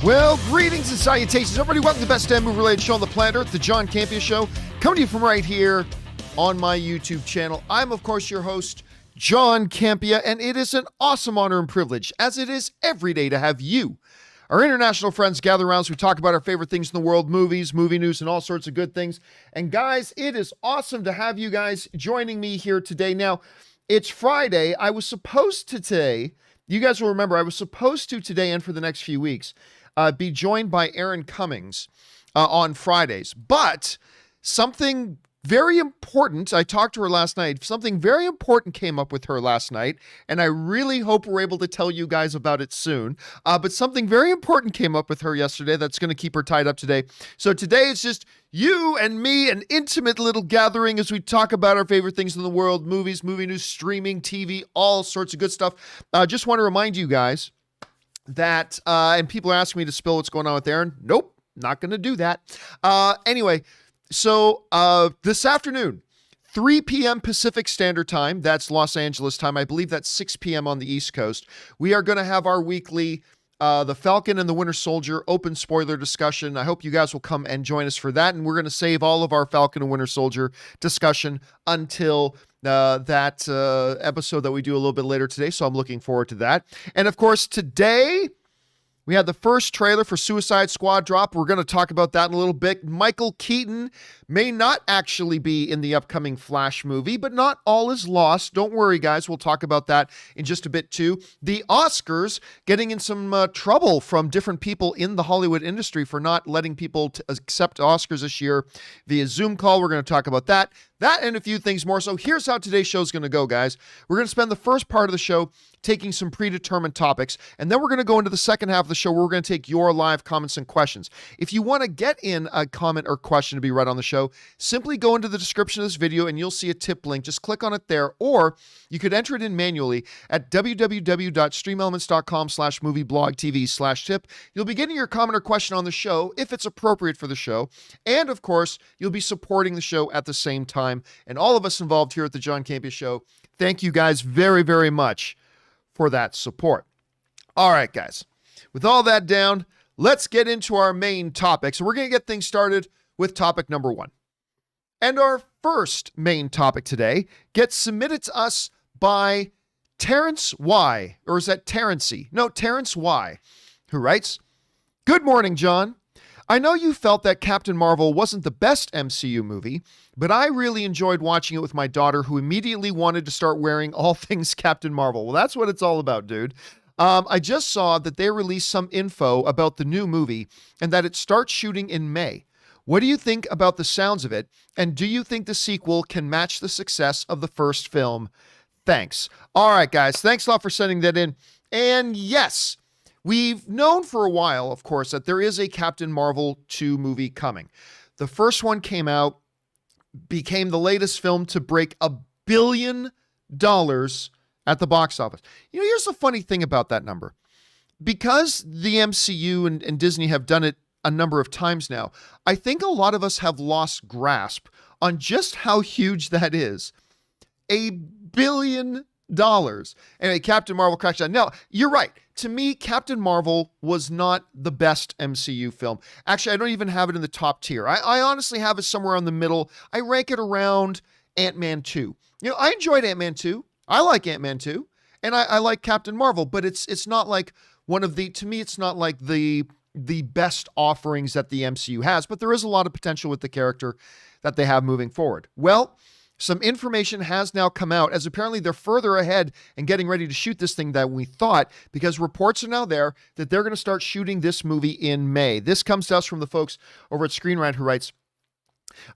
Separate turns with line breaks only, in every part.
Well, greetings and salutations, everybody. Welcome to the best damn movie-related show on the planet Earth, the John Campea Show, coming to you from right here on my YouTube channel. I'm, of course, your host, John Campea, and it is an awesome honor and privilege, as it is every day, to have you, our international friends, gather around as we talk about our favorite things in the world, movies, movie news, and all sorts of good things. And guys, it is awesome to have you guys joining me here today. Now, it's Friday. I was supposed to today, you guys will remember, I was supposed to today and for the next few weeks, be joined by Erin Cummings on Fridays. But something very important, I talked to her last night, something very important came up with her last night, and I really hope we're able to tell you guys about it soon. But something very important came up with her yesterday that's going to keep her tied up today. So today it's just you and me, an intimate little gathering as we talk about our favorite things in the world, movies, movie news, streaming, TV, all sorts of good stuff. Just want to remind you guys that, and people are asking me to spill what's going on with Erin. Nope, not going to do that. Anyway, so this afternoon, 3 p.m. Pacific Standard Time, that's Los Angeles time. I believe that's 6 p.m. on the East Coast. We are going to have our weekly The Falcon and the Winter Soldier open spoiler discussion. I hope you guys will come and join us for that. And we're going to save all of our Falcon and Winter Soldier discussion until that episode that we do a little bit later today. So I'm looking forward to that. And of course, today we had the first trailer for Suicide Squad drop. We're going to talk about that in a little bit. Michael Keaton may not actually be in the upcoming Flash movie, but not all is lost. Don't worry, guys. We'll talk about that in just a bit, too. The Oscars getting in some trouble from different people in the Hollywood industry for not letting people accept Oscars this year via Zoom call. We're going to talk about that. That and a few things more. So here's how today's show is going to go, guys. We're going to spend the first part of the show taking some predetermined topics, and then we're going to go into the second half of the show where we're going to take your live comments and questions. If you want to get in a comment or question to be read on the show, simply go into the description of this video and you'll see a tip link. Just click on it there, or you could enter it in manually at www.streamelements.com/movieblogtv/tip. You'll be getting your comment or question on the show if it's appropriate for the show, and of course, you'll be supporting the show at the same time. And all of us involved here at the John Campea Show, thank you guys very, very much for that support. All right, guys, with all that down, let's get into our main topic. So we're going to get things started with topic number one. And our first main topic today gets submitted to us by Terrence Y, or is that Terrency? No, Terrence Y, who writes, "Good morning, John. I know you felt that Captain Marvel wasn't the best MCU movie, but I really enjoyed watching it with my daughter, who immediately wanted to start wearing all things Captain Marvel." Well, that's what it's all about, dude. I just saw that they released some info about the new movie and that it starts shooting in May. What do you think about the sounds of it? And do you think the sequel can match the success of the first film? Thanks. All right, guys. Thanks a lot for sending that in. And yes, we've known for a while, of course, that there is a Captain Marvel 2 movie coming. The first one came out, became the latest film to break $1 billion at the box office. You know, here's the funny thing about that number. Because the MCU and Disney have done it a number of times now, I think a lot of us have lost grasp on just how huge that is. $1 billion. Anyway, Captain Marvel crashed down. Now, you're right. To me, Captain Marvel was not the best MCU film. Actually, I don't even have it in the top tier. I honestly have it somewhere in the middle. I rank it around Ant-Man 2. You know, I enjoyed Ant-Man 2. I like Ant-Man 2. And I like Captain Marvel, but it's not like one of the, to me, it's not like the best offerings that the MCU has, but there is a lot of potential with the character that they have moving forward. Well, some information has now come out, as apparently they're further ahead and getting ready to shoot this thing than we thought, because reports are now there that they're going to start shooting this movie in May. This comes to us from the folks over at Screen Rant, who writes,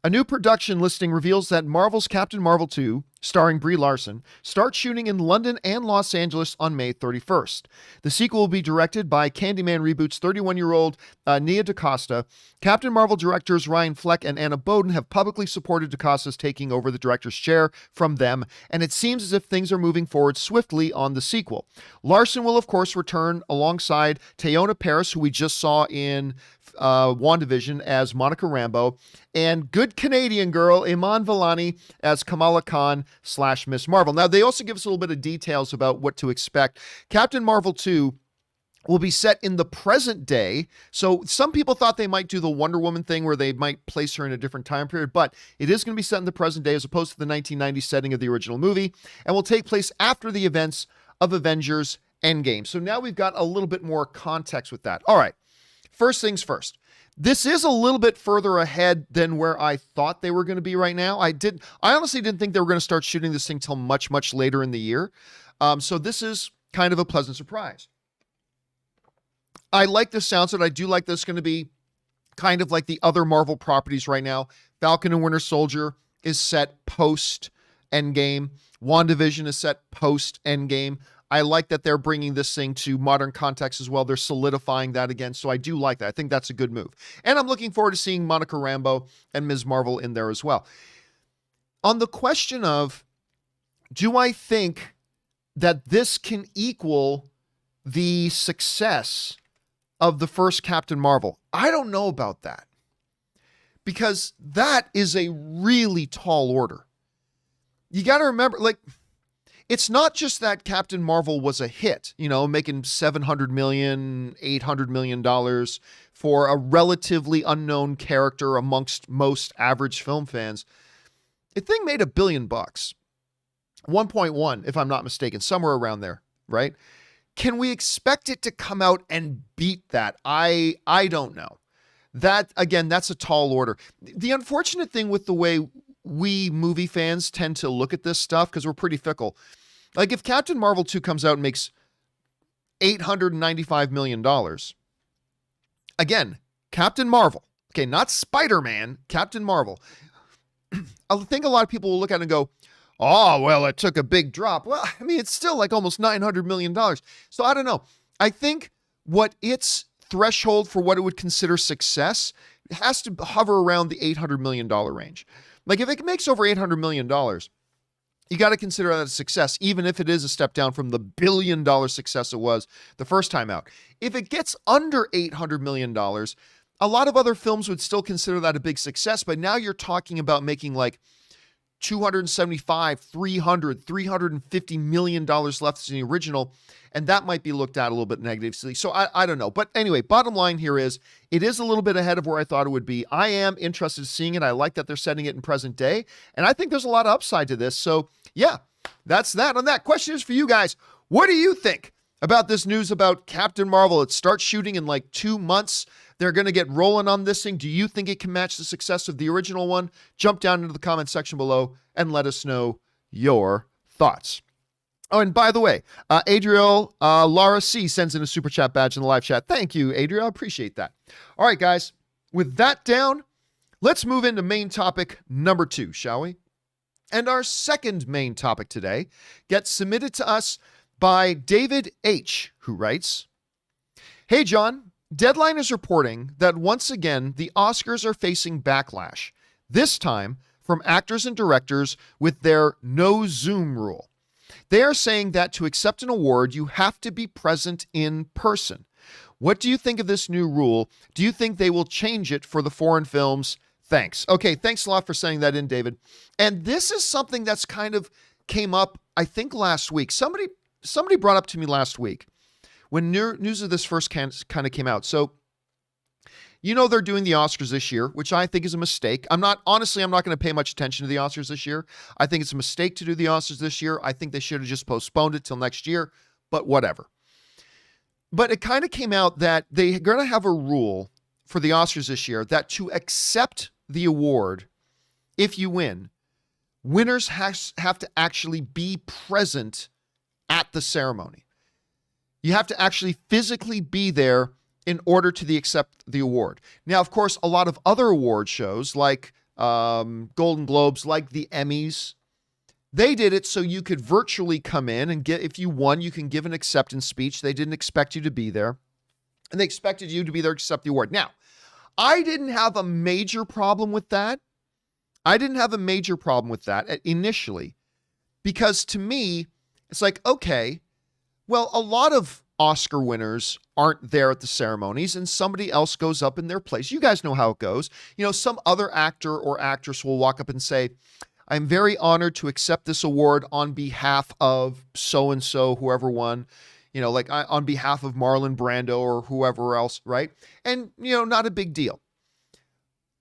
"A new production listing reveals that Marvel's Captain Marvel 2, starring Brie Larson, starts shooting in London and Los Angeles on May 31st. The sequel will be directed by Candyman Reboot's 31-year-old Nia DaCosta. Captain Marvel directors Ryan Fleck and Anna Boden have publicly supported DaCosta's taking over the director's chair from them, and it seems as if things are moving forward swiftly on the sequel. Larson will, of course, return alongside Teyonah Parris, who we just saw in WandaVision as Monica Rambeau, and good Canadian girl Iman Vellani as Kamala Khan / Miss Marvel. Now, they also give us a little bit of details about what to expect. Captain Marvel 2 will be set in the present day. So some people thought they might do the Wonder Woman thing where they might place her in a different time period, but it is going to be set in the present day as opposed to the 1990 setting of the original movie, and will take place after the events of Avengers Endgame. So now we've got a little bit more context with that. All right, first things first. This is a little bit further ahead than where I thought they were going to be right now. I honestly didn't think they were going to start shooting this thing till much, much later in the year. So this is kind of a pleasant surprise. I like the sounds that I do like this going to be kind of like the other Marvel properties right now. Falcon and Winter Soldier is set post Endgame. WandaVision is set post Endgame. I like that they're bringing this thing to modern context as well. They're solidifying that again. So I do like that. I think that's a good move. And I'm looking forward to seeing Monica Rambeau and Ms. Marvel in there as well. On the question of, do I think that this can equal the success of the first Captain Marvel? I don't know about that, because that is a really tall order. You got to remember, like, it's not just that Captain Marvel was a hit, making $700 million, $800 million for a relatively unknown character amongst most average film fans. The thing made $1 billion, 1.1, if I'm not mistaken, somewhere around there, right? Can we expect it to come out and beat that? I don't know. That, again, that's a tall order. The unfortunate thing with the way we movie fans tend to look at this stuff, because we're pretty fickle. Like, if Captain Marvel 2 comes out and makes $895 million, again, Captain Marvel, okay, not Spider-Man, Captain Marvel. I think a lot of people will look at it and go, oh, well, it took a big drop. Well, I mean, it's still like almost $900 million. So I don't know. I think what its threshold for what it would consider success has to hover around the $800 million range. Like, if it makes over $800 million, you got to consider that a success, even if it is a step down from the $1 billion success it was the first time out. If it gets under $800 million, a lot of other films would still consider that a big success, but now you're talking about making like $275, $300, $350 million left in the original, and that might be looked at a little bit negatively. So I don't know. But anyway, bottom line here is, it is a little bit ahead of where I thought it would be. I am interested in seeing it. I like that they're setting it in present day, and I think there's a lot of upside to this. So yeah, that's that on that. Question is for you guys. What do you think about this news about Captain Marvel? It starts shooting in like 2 months. They're going to get rolling on this thing. Do you think it can match the success of the original one? Jump down into the comment section below and let us know your thoughts. Oh, and by the way, Adriel Lara C sends in a super chat badge in the live chat. Thank you, Adriel. I appreciate that. All right, guys, with that down, let's move into main topic number 2, shall we? And our second main topic today gets submitted to us by David H., who writes, "Hey, John. Deadline is reporting that once again, the Oscars are facing backlash, this time from actors and directors with their no Zoom rule. They are saying that to accept an award, you have to be present in person. What do you think of this new rule? Do you think they will change it for the foreign films? Thanks." Okay, thanks a lot for sending that in, David. And this is something that's kind of came up, I think, last week. Somebody brought up to me last week when news of this first kind of came out. So, they're doing the Oscars this year, which I think is a mistake. I'm not going to pay much attention to the Oscars this year. I think it's a mistake to do the Oscars this year. I think they should have just postponed it till next year, but whatever. But it kind of came out that they're going to have a rule for the Oscars this year that to accept the award, if you win, winners have to actually be present at the ceremony. You have to actually physically be there in order to accept the award. Now, of course, a lot of other award shows like Golden Globes, like the Emmys, they did it so you could virtually come in and if you won, you can give an acceptance speech. They didn't expect you to be there, and they expected you to be there to accept the award. Now, I didn't have a major problem with that. Initially, because to me, it's like, okay, well, a lot of Oscar winners aren't there at the ceremonies and somebody else goes up in their place. You guys know how it goes. Some other actor or actress will walk up and say, "I'm very honored to accept this award on behalf of so-and-so, whoever won. like on behalf of Marlon Brando or whoever else, right? And, not a big deal.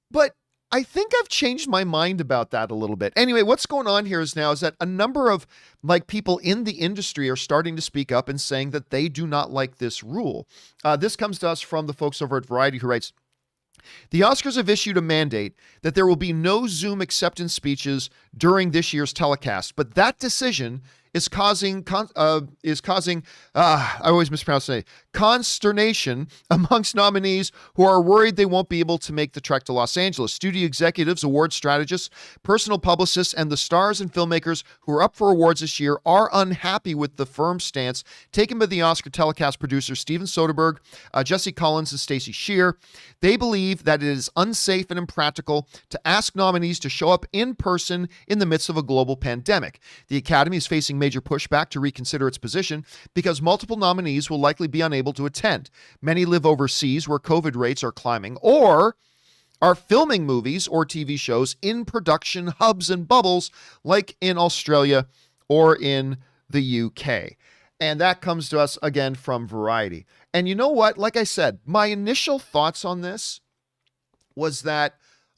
But I think I've changed my mind about that a little bit. Anyway, what's going on here is that a number of people in the industry are starting to speak up and saying that they do not like this rule. This comes to us from the folks over at Variety, who writes, the Oscars have issued a mandate that there will be no Zoom acceptance speeches during this year's telecast, but that decision is causing I always mispronounce it, consternation amongst nominees who are worried they won't be able to make the trek to Los Angeles. Studio executives, award strategists, personal publicists, and the stars and filmmakers who are up for awards this year are unhappy with the firm stance taken by the Oscar telecast producers Steven Soderbergh, Jesse Collins, and Stacey Shear. They believe that it is unsafe and impractical to ask nominees to show up in person in the midst of a global pandemic. The Academy is facing major pushback to reconsider its position because multiple nominees will likely be unable to attend. Many live overseas where COVID rates are climbing, or are filming movies or TV shows in production hubs and bubbles like in Australia or in the UK. And that comes to us again from Variety. And you know what? Like I said, my initial thoughts on this was that,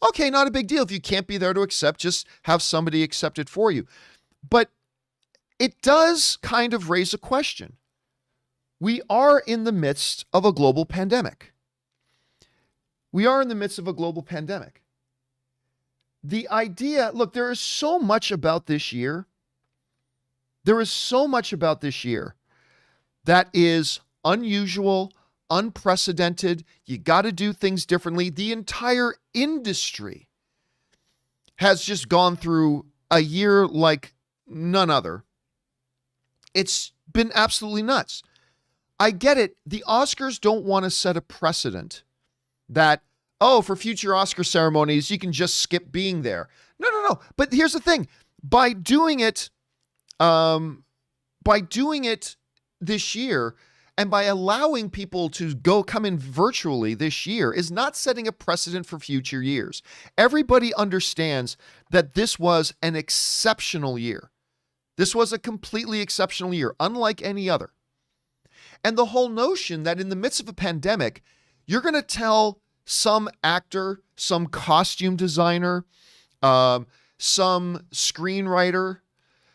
okay, not a big deal. If you can't be there to accept, just have somebody accept it for you. But it does kind of raise a question. We are in the midst of a global pandemic. The idea, look, there is so much about this year. That is unusual, unprecedented. You got to do things differently. The entire industry has just gone through a year like none other. It's been absolutely nuts. I get it. The Oscars don't want to set a precedent that, for future Oscar ceremonies, you can just skip being there. No. But here's the thing. By doing it this year, and by allowing people to come in virtually this year, is not setting a precedent for future years. Everybody understands that this was an exceptional year. This was a completely exceptional year, unlike any other. And the whole notion that in the midst of a pandemic, you're going to tell some actor, some costume designer, some screenwriter,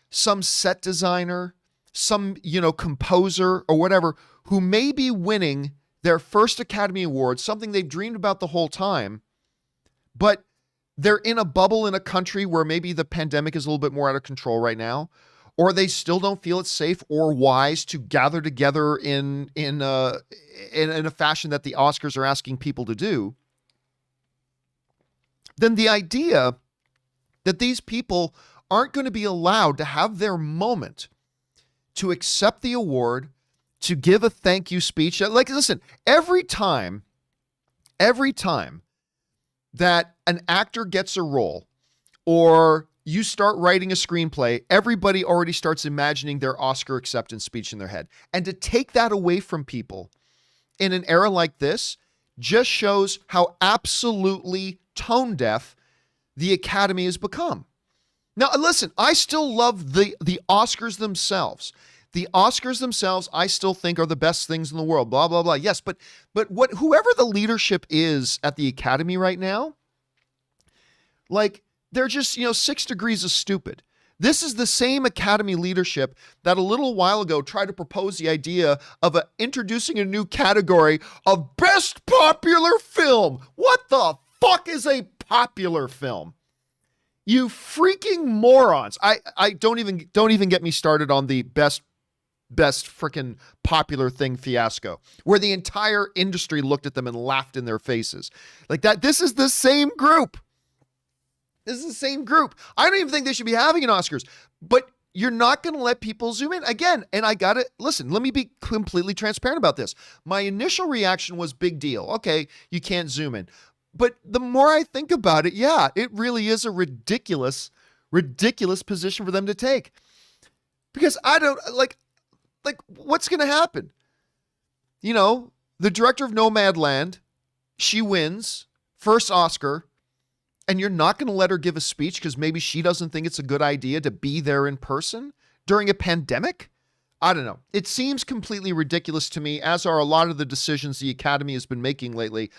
some set designer, some, composer or whatever, who may be winning their first Academy Award, something they've dreamed about the whole time, but they're in a bubble in a country where maybe the pandemic is a little bit more out of control right now, or they still don't feel it's safe or wise to gather together in a fashion that the Oscars are asking people to do, then the idea that these people aren't going to be allowed to have their moment to accept the award, to give a thank you speech. Like, listen, every time that an actor gets a role or you start writing a screenplay, everybody already starts imagining their Oscar acceptance speech in their head. And to take that away from people in an era like this just shows how absolutely tone deaf the Academy has become. Now, listen, I still love the Oscars themselves. The Oscars themselves, I still think, are the best things in the world, blah, blah, blah. Yes, but whoever the leadership is at the Academy right now, like, they're just, 6 degrees of stupid. This is the same Academy leadership that a little while ago tried to propose the idea of introducing a new category of best popular film. What the fuck is a popular film? You freaking morons. I don't even get me started on the best freaking popular thing fiasco, where the entire industry looked at them and laughed in their faces. Like that, this is the same group. I don't even think they should be having an Oscars, but you're not going to let people zoom in again. And I got to listen, let me be completely transparent about this. My initial reaction was big deal. Okay, you can't zoom in. But the more I think about it, yeah, it really is a ridiculous position for them to take. Because I don't like what's going to happen? The director of Nomadland, she wins first Oscar, and you're not going to let her give a speech because maybe she doesn't think it's a good idea to be there in person during a pandemic? I don't know. It seems completely ridiculous to me, as are a lot of the decisions the Academy has been making lately.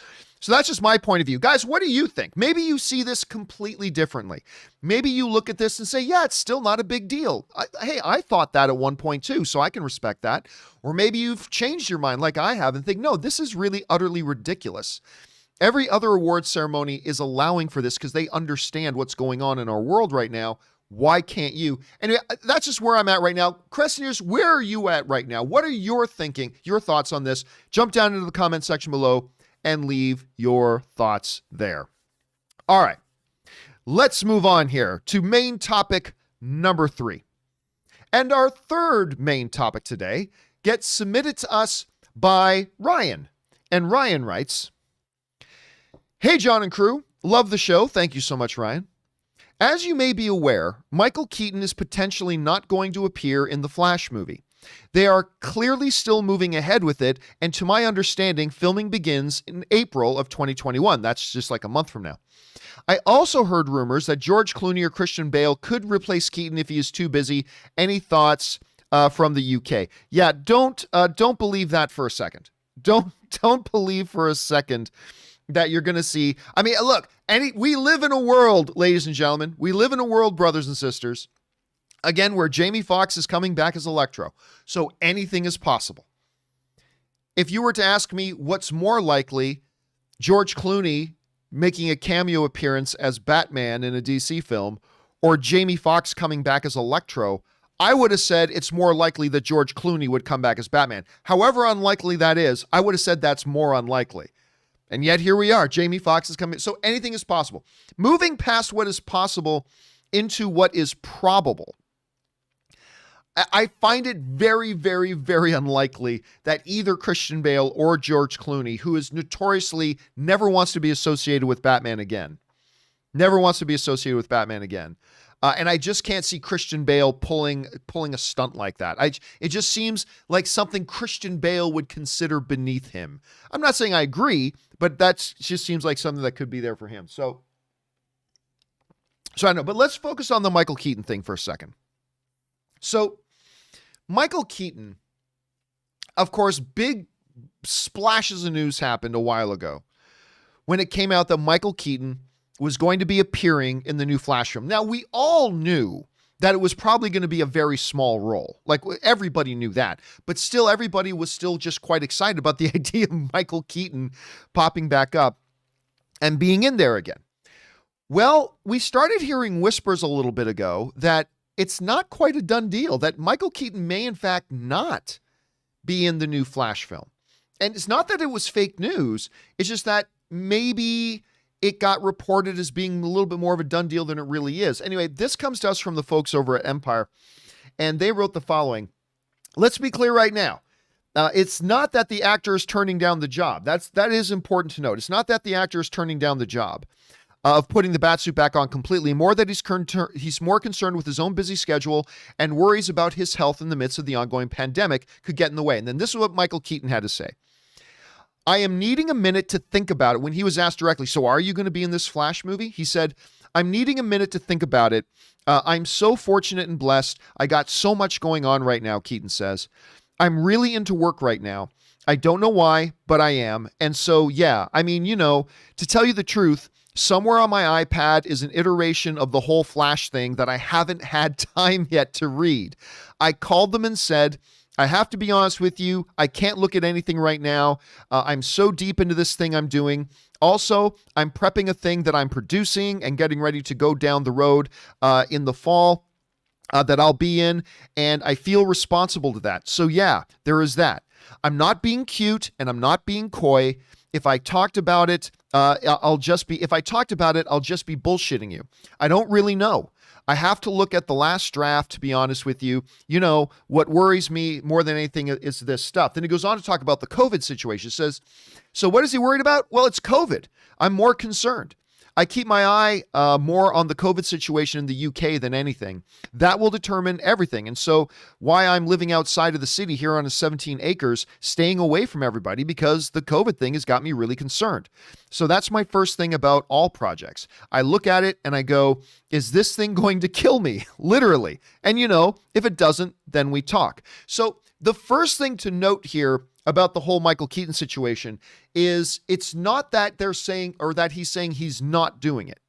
So that's just my point of view. Guys, what do you think? Maybe you see this completely differently. Maybe you look at this and say, yeah, it's still not a big deal. Hey, I thought that at one point too, so I can respect that. Or maybe you've changed your mind like I have and think, no, this is really utterly ridiculous. Every other awards ceremony is allowing for this because they understand what's going on in our world right now. Why can't you? Anyway, that's just where I'm at right now. Crescentiers, where are you at right now? What are your thinking, your thoughts on this? Jump down into the comment section below and leave your thoughts there. All right, let's move on here to main topic number 3. And our third main topic today gets submitted to us by Ryan. And Ryan writes, "Hey, John and crew, love the show. Thank you so much, Ryan. As you may be aware, Michael Keaton is potentially not going to appear in the Flash movie. They are clearly still moving ahead with it, and to my understanding, filming begins in April of 2021. That's just like a month from now. I also heard rumors that George Clooney or Christian Bale could replace Keaton if he is too busy. Any thoughts from the UK? Yeah, don't believe that for a second. Don't believe for a second that you're going to see. I mean, look, we live in a world, ladies and gentlemen. We live in a world, brothers and sisters, again, where Jamie Foxx is coming back as Electro. So anything is possible. If you were to ask me what's more likely, George Clooney making a cameo appearance as Batman in a DC film, or Jamie Foxx coming back as Electro, I would have said it's more likely that George Clooney would come back as Batman. However unlikely that is, I would have said that's more unlikely. And yet here we are. Jamie Foxx is coming. So anything is possible. Moving past what is possible into what is probable. I find it very, very, very unlikely that either Christian Bale or George Clooney, who is notoriously never wants to be associated with Batman again. Never wants to be associated with Batman again. And I just can't see Christian Bale pulling a stunt like that. It just seems like something Christian Bale would consider beneath him. I'm not saying I agree, but that just seems like something that could be there for him. So I know, but let's focus on the Michael Keaton thing for a second. So Michael Keaton, of course, big splashes of news happened a while ago when it came out that Michael Keaton was going to be appearing in the new Flash film. Now, we all knew that it was probably going to be a very small role. Like, everybody knew that. But still, everybody was still just quite excited about the idea of Michael Keaton popping back up and being in there again. Well, we started hearing whispers a little bit ago that it's not quite a done deal, that Michael Keaton may, in fact, not be in the new Flash film. And it's not that it was fake news. It's just that maybe it got reported as being a little bit more of a done deal than it really is. Anyway, this comes to us from the folks over at Empire, and they wrote the following. Let's be clear right now. It's not that the actor is turning down the job. That is important to note. It's not that the actor is turning down the job of putting the batsuit back on completely. More that he's more concerned with his own busy schedule and worries about his health in the midst of the ongoing pandemic could get in the way. And then this is what Michael Keaton had to say. I am needing a minute to think about it. When he was asked directly, so are you going to be in this Flash movie? He said, I'm needing a minute to think about it. I'm so fortunate and blessed. I got so much going on right now, Keaton says. I'm really into work right now. I don't know why, but I am. And so, yeah, I mean, to tell you the truth, somewhere on my iPad is an iteration of the whole Flash thing that I haven't had time yet to read. I called them and said, I have to be honest with you. I can't look at anything right now. I'm so deep into this thing I'm doing. Also, I'm prepping a thing that I'm producing and getting ready to go down the road in the fall that I'll be in, and I feel responsible to that. So yeah, there is that. I'm not being cute and I'm not being coy. If I talked about it, I'll just be bullshitting you. I don't really know. I have to look at the last draft, to be honest with you. What worries me more than anything is this stuff. Then he goes on to talk about the COVID situation. He says, so what is he worried about? Well, it's COVID. I'm more concerned. I keep my eye more on the COVID situation in the UK than anything. That will determine everything. And so why I'm living outside of the city here on a 17 acres, staying away from everybody, because the COVID thing has got me really concerned. So that's my first thing about all projects. I look at it and I go, is this thing going to kill me? Literally. And if it doesn't, then we talk. So the first thing to note here about the whole Michael Keaton situation is it's not that they're saying, or that he's saying he's not doing it.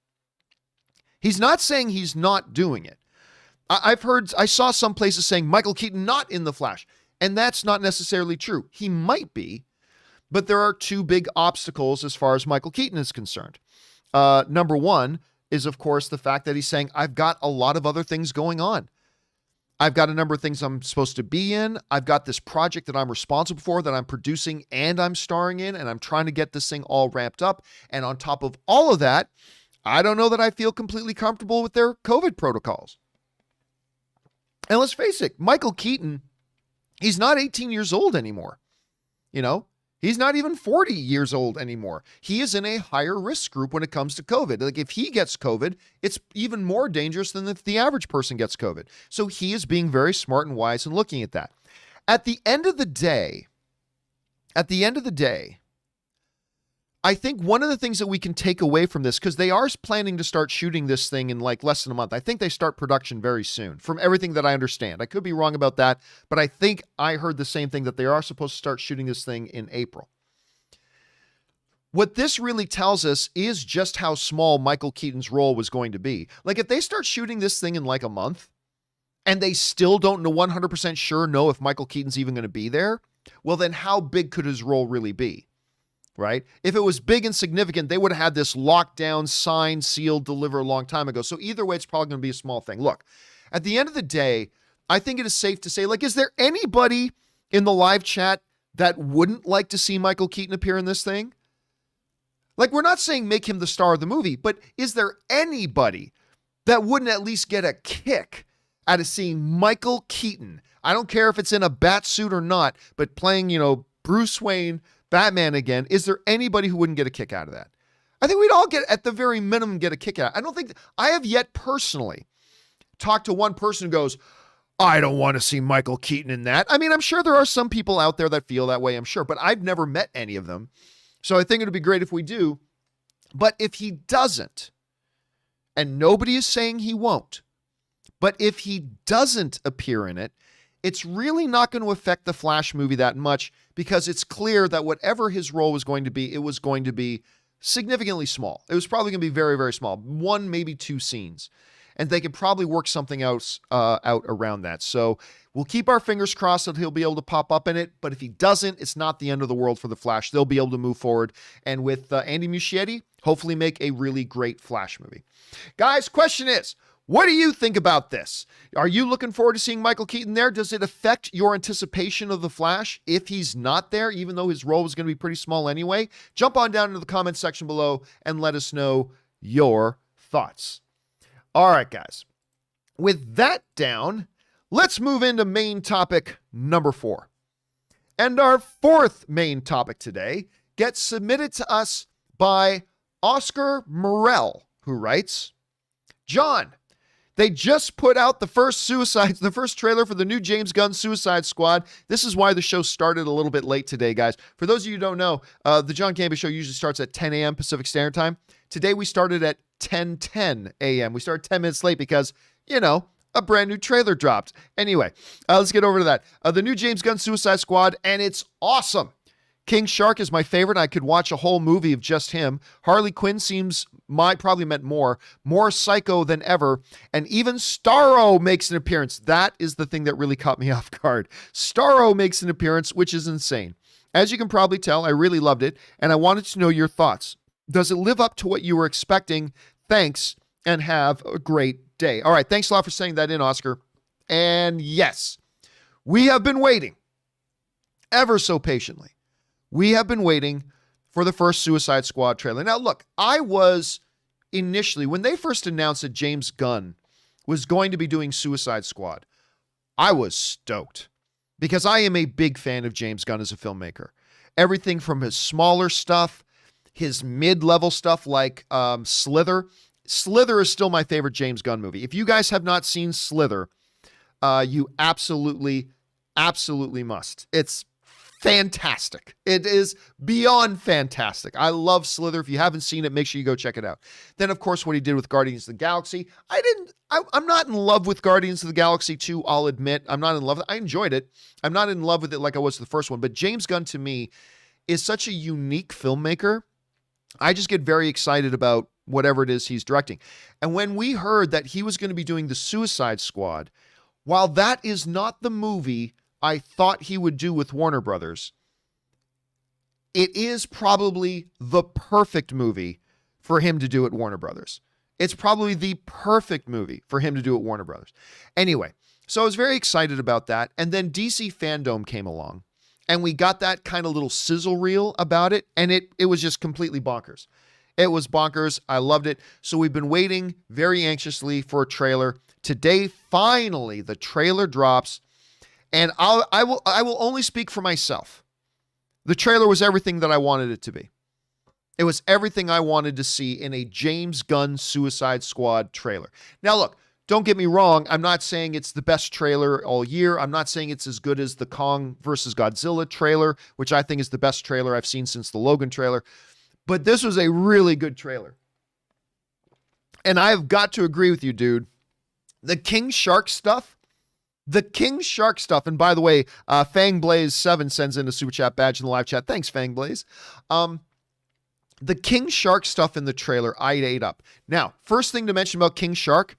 He's not saying he's not doing it. I saw some places saying Michael Keaton not in The Flash, and that's not necessarily true. He might be, but there are two big obstacles as far as Michael Keaton is concerned. Number one is, of course, the fact that he's saying, I've got a lot of other things going on. I've got a number of things I'm supposed to be in. I've got this project that I'm responsible for, that I'm producing and I'm starring in, and I'm trying to get this thing all ramped up. And on top of all of that, I don't know that I feel completely comfortable with their COVID protocols. And let's face it, Michael Keaton, he's not 18 years old anymore. He's not even 40 years old anymore. He is in a higher risk group when it comes to COVID. Like, if he gets COVID, it's even more dangerous than if the average person gets COVID. So he is being very smart and wise and looking at that. At the end of the day, I think one of the things that we can take away from this, because they are planning to start shooting this thing in like less than a month. I think they start production very soon, from everything that I understand. I could be wrong about that, but I think I heard the same thing, that they are supposed to start shooting this thing in April. What this really tells us is just how small Michael Keaton's role was going to be. Like, if they start shooting this thing in like a month, and they still don't know 100% sure know if Michael Keaton's even going to be there, well, then how big could his role really be? Right? If it was big and significant, they would have had this lockdown, signed, sealed, deliver a long time ago. So either way, it's probably going to be a small thing. Look, at the end of the day, I think it is safe to say, like, is there anybody in the live chat that wouldn't like to see Michael Keaton appear in this thing? Like, we're not saying make him the star of the movie, but is there anybody that wouldn't at least get a kick out of seeing Michael Keaton? I don't care if it's in a bat suit or not, but playing, Bruce Wayne, Batman again. Is there anybody who wouldn't get a kick out of that? I think we'd all at the very minimum, get a kick out. I have yet personally talked to one person who goes, I don't want to see Michael Keaton in that. I mean, I'm sure there are some people out there that feel that way, I'm sure, but I've never met any of them. So I think it'd be great if we do. But if he doesn't, and nobody is saying he won't, but if he doesn't appear in it, it's really not going to affect the Flash movie that much, because it's clear that whatever his role was going to be, it was going to be significantly small. It was probably going to be very, very small. One, maybe two scenes. And they could probably work something else out around that. So we'll keep our fingers crossed that he'll be able to pop up in it. But if he doesn't, it's not the end of the world for the Flash. They'll be able to move forward. And with Andy Muschietti, hopefully make a really great Flash movie. Guys, question is, what do you think about this? Are you looking forward to seeing Michael Keaton there? Does it affect your anticipation of The Flash if he's not there, even though his role is going to be pretty small anyway? Jump on down into the comments section below and let us know your thoughts. All right, guys. With that down, let's move into main topic number 4. And our fourth main topic today gets submitted to us by Oscar Morell, who writes, John, they just put out the first trailer for the new James Gunn Suicide Squad. This is why the show started a little bit late today, guys. For those of you who don't know, the John Campea Show usually starts at 10 a.m. Pacific Standard Time. Today we started at 10:10 a.m. We started 10 minutes late because, a brand new trailer dropped. Anyway, let's get over to that. The new James Gunn Suicide Squad, and it's awesome. King Shark is my favorite. I could watch a whole movie of just him. Harley Quinn seems probably meant more psycho than ever. And even Starro makes an appearance. That is the thing that really caught me off guard. Starro makes an appearance, which is insane. As you can probably tell, I really loved it, and I wanted to know your thoughts. Does it live up to what you were expecting? Thanks, and have a great day. All right, thanks a lot for sending that in, Oscar. And yes, we have been waiting ever so patiently. We have been waiting for the first Suicide Squad trailer. Now, look, I was initially, when they first announced that James Gunn was going to be doing Suicide Squad, I was stoked because I am a big fan of James Gunn as a filmmaker. Everything from his smaller stuff, his mid-level stuff like Slither. Slither is still my favorite James Gunn movie. If you guys have not seen Slither, you absolutely must. It's fantastic. It is beyond fantastic. I love Slither. If you haven't seen it, make sure you go check it out. Then, of course, what he did with Guardians of the Galaxy. I'm not in love with Guardians of the Galaxy 2, I'll admit. I'm not in love with it. I enjoyed it. I'm not in love with it like I was the first one. But James Gunn, to me, is such a unique filmmaker. I just get very excited about whatever it is he's directing. And when we heard that he was going to be doing The Suicide Squad, while that is not the movie I thought he would do with Warner Brothers, it is probably the perfect movie for him to do at Warner Brothers. It's probably the perfect movie for him to do at Warner Brothers. Anyway, so I was very excited about that. And then DC Fandom came along, and we got that kind of little sizzle reel about it, and it was just completely bonkers. It was bonkers. I loved it. So we've been waiting very anxiously for a trailer. Today, finally, the trailer drops. And I will only speak for myself. The trailer was everything that I wanted it to be. It was everything I wanted to see in a James Gunn Suicide Squad trailer. Now, look, don't get me wrong. I'm not saying it's the best trailer all year. I'm not saying it's as good as the Kong versus Godzilla trailer, which I think is the best trailer I've seen since the Logan trailer. But this was a really good trailer. And I've got to agree with you, dude. The King Shark stuff, and by the way, FangBlaze7 sends in a super chat badge in the live chat. Thanks, FangBlaze. The King Shark stuff in the trailer, I ate up. Now, first thing to mention about King Shark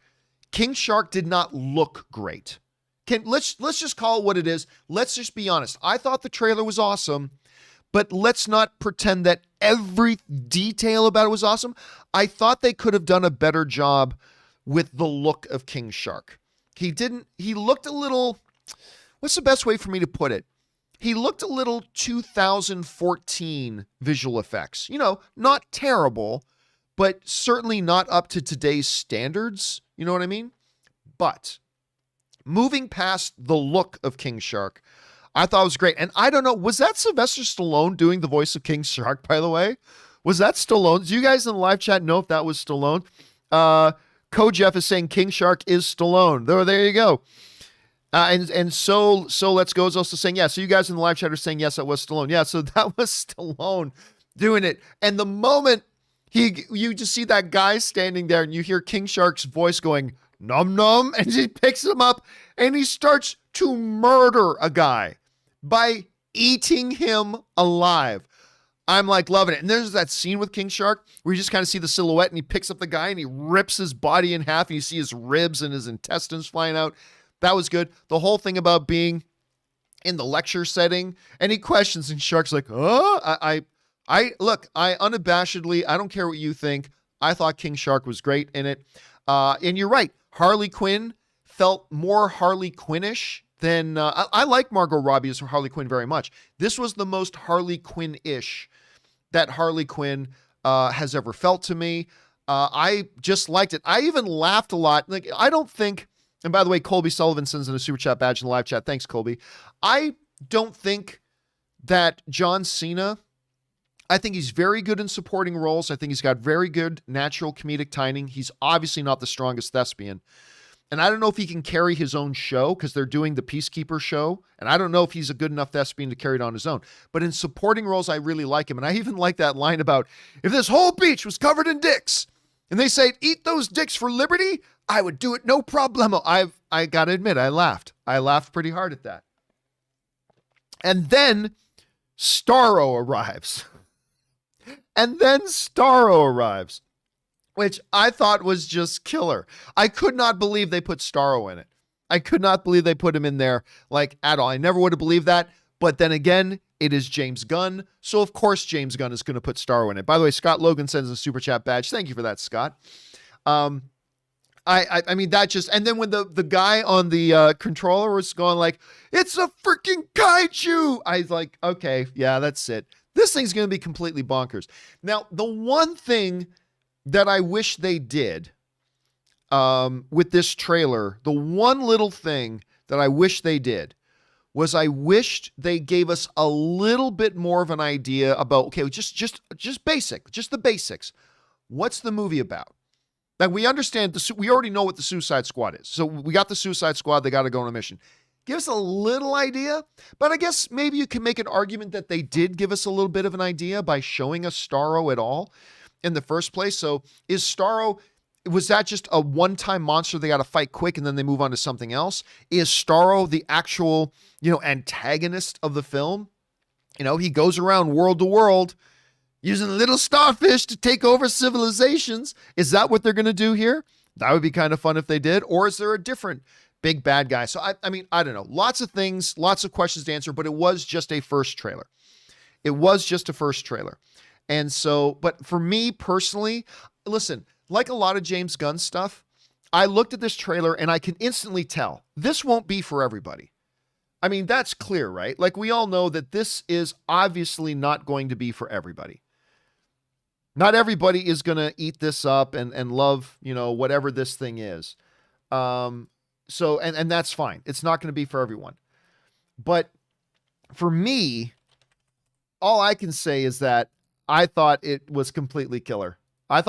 did not look great. Let's just call it what it is. Let's just be honest. I thought the trailer was awesome, but let's not pretend that every detail about it was awesome. I thought they could have done a better job with the look of King Shark. He looked a little, what's the best way for me to put it? He looked a little 2014 visual effects. You know, not terrible, but certainly not up to today's standards. You know what I mean? But moving past the look of King Shark, I thought it was great. And I don't know, was that Sylvester Stallone doing the voice of King Shark, by the way? Was that Stallone? Do you guys in the live chat know if that was Stallone? Kojeff is saying King Shark is Stallone. There you go. And so Let's Go is also saying, yeah. So you guys in the live chat are saying, yes, that was Stallone. Yeah, so that was Stallone doing it. And the moment you just see that guy standing there and you hear King Shark's voice going, nom nom, and he picks him up and he starts to murder a guy by eating him alive. I'm like loving it. And there's that scene with King Shark where you just kind of see the silhouette and he picks up the guy and he rips his body in half and you see his ribs and his intestines flying out. That was good. The whole thing about being in the lecture setting, any questions, and Shark's like, oh, I unabashedly, I don't care what you think. I thought King Shark was great in it. And you're right. Harley Quinn felt more Harley Quinn-ish than, I like Margot Robbie as Harley Quinn very much. This was the most Harley Quinn-ish that Harley Quinn has ever felt to me. I just liked it. I even laughed a lot. Like, I don't think, and by the way, Colby Sullivan sends in a super chat badge in the live chat. Thanks, Colby. I don't think that John Cena, I think he's very good in supporting roles. I think he's got very good natural comedic timing. He's obviously not the strongest thespian. And I don't know if he can carry his own show because they're doing the Peacekeeper show. And I don't know if he's a good enough thespian to carry it on his own. But in supporting roles, I really like him. And I even like that line about, if this whole beach was covered in dicks and they say, eat those dicks for liberty, I would do it no problemo. I got to admit, I laughed. I laughed pretty hard at that. And then Starro arrives. Which I thought was just killer. I could not believe they put Starro in it. I could not believe they put him in there like at all. I never would have believed that. But then again, it is James Gunn. So of course James Gunn is going to put Starro in it. By the way, Scott Logan sends a super chat badge. Thank you for that, Scott. I mean, that just, and then when the guy on the controller was going like, it's a freaking kaiju. I was like, okay, yeah, that's it. This thing's going to be completely bonkers. Now, the one thing that I wish they did with this trailer, the one little thing that I wish they did was I wished they gave us a little bit more of an idea about, okay, just the basics. What's the movie about? Like, we understand, we already know what the Suicide Squad is. So we got the Suicide Squad, they got to go on a mission. Give us a little idea, but I guess maybe you can make an argument that they did give us a little bit of an idea by showing us Starro at all in the first place. So is Starro, was that just a one-time monster they got to fight quick and then they move on to something else? Is Starro the actual, antagonist of the film? He goes around world to world using little starfish to take over civilizations. Is that what they're going to do here? That would be kind of fun if they did. Or is there a different big bad guy? So I mean, I don't know. Lots of things, lots of questions to answer, but it was just a first trailer. And so, but for me personally, listen, like a lot of James Gunn stuff, I looked at this trailer and I can instantly tell this won't be for everybody. I mean, that's clear, right? Like, we all know that this is obviously not going to be for everybody. Not everybody is going to eat this up and love, whatever this thing is. So, and that's fine. It's not going to be for everyone. But for me, all I can say is that I thought it was completely killer. I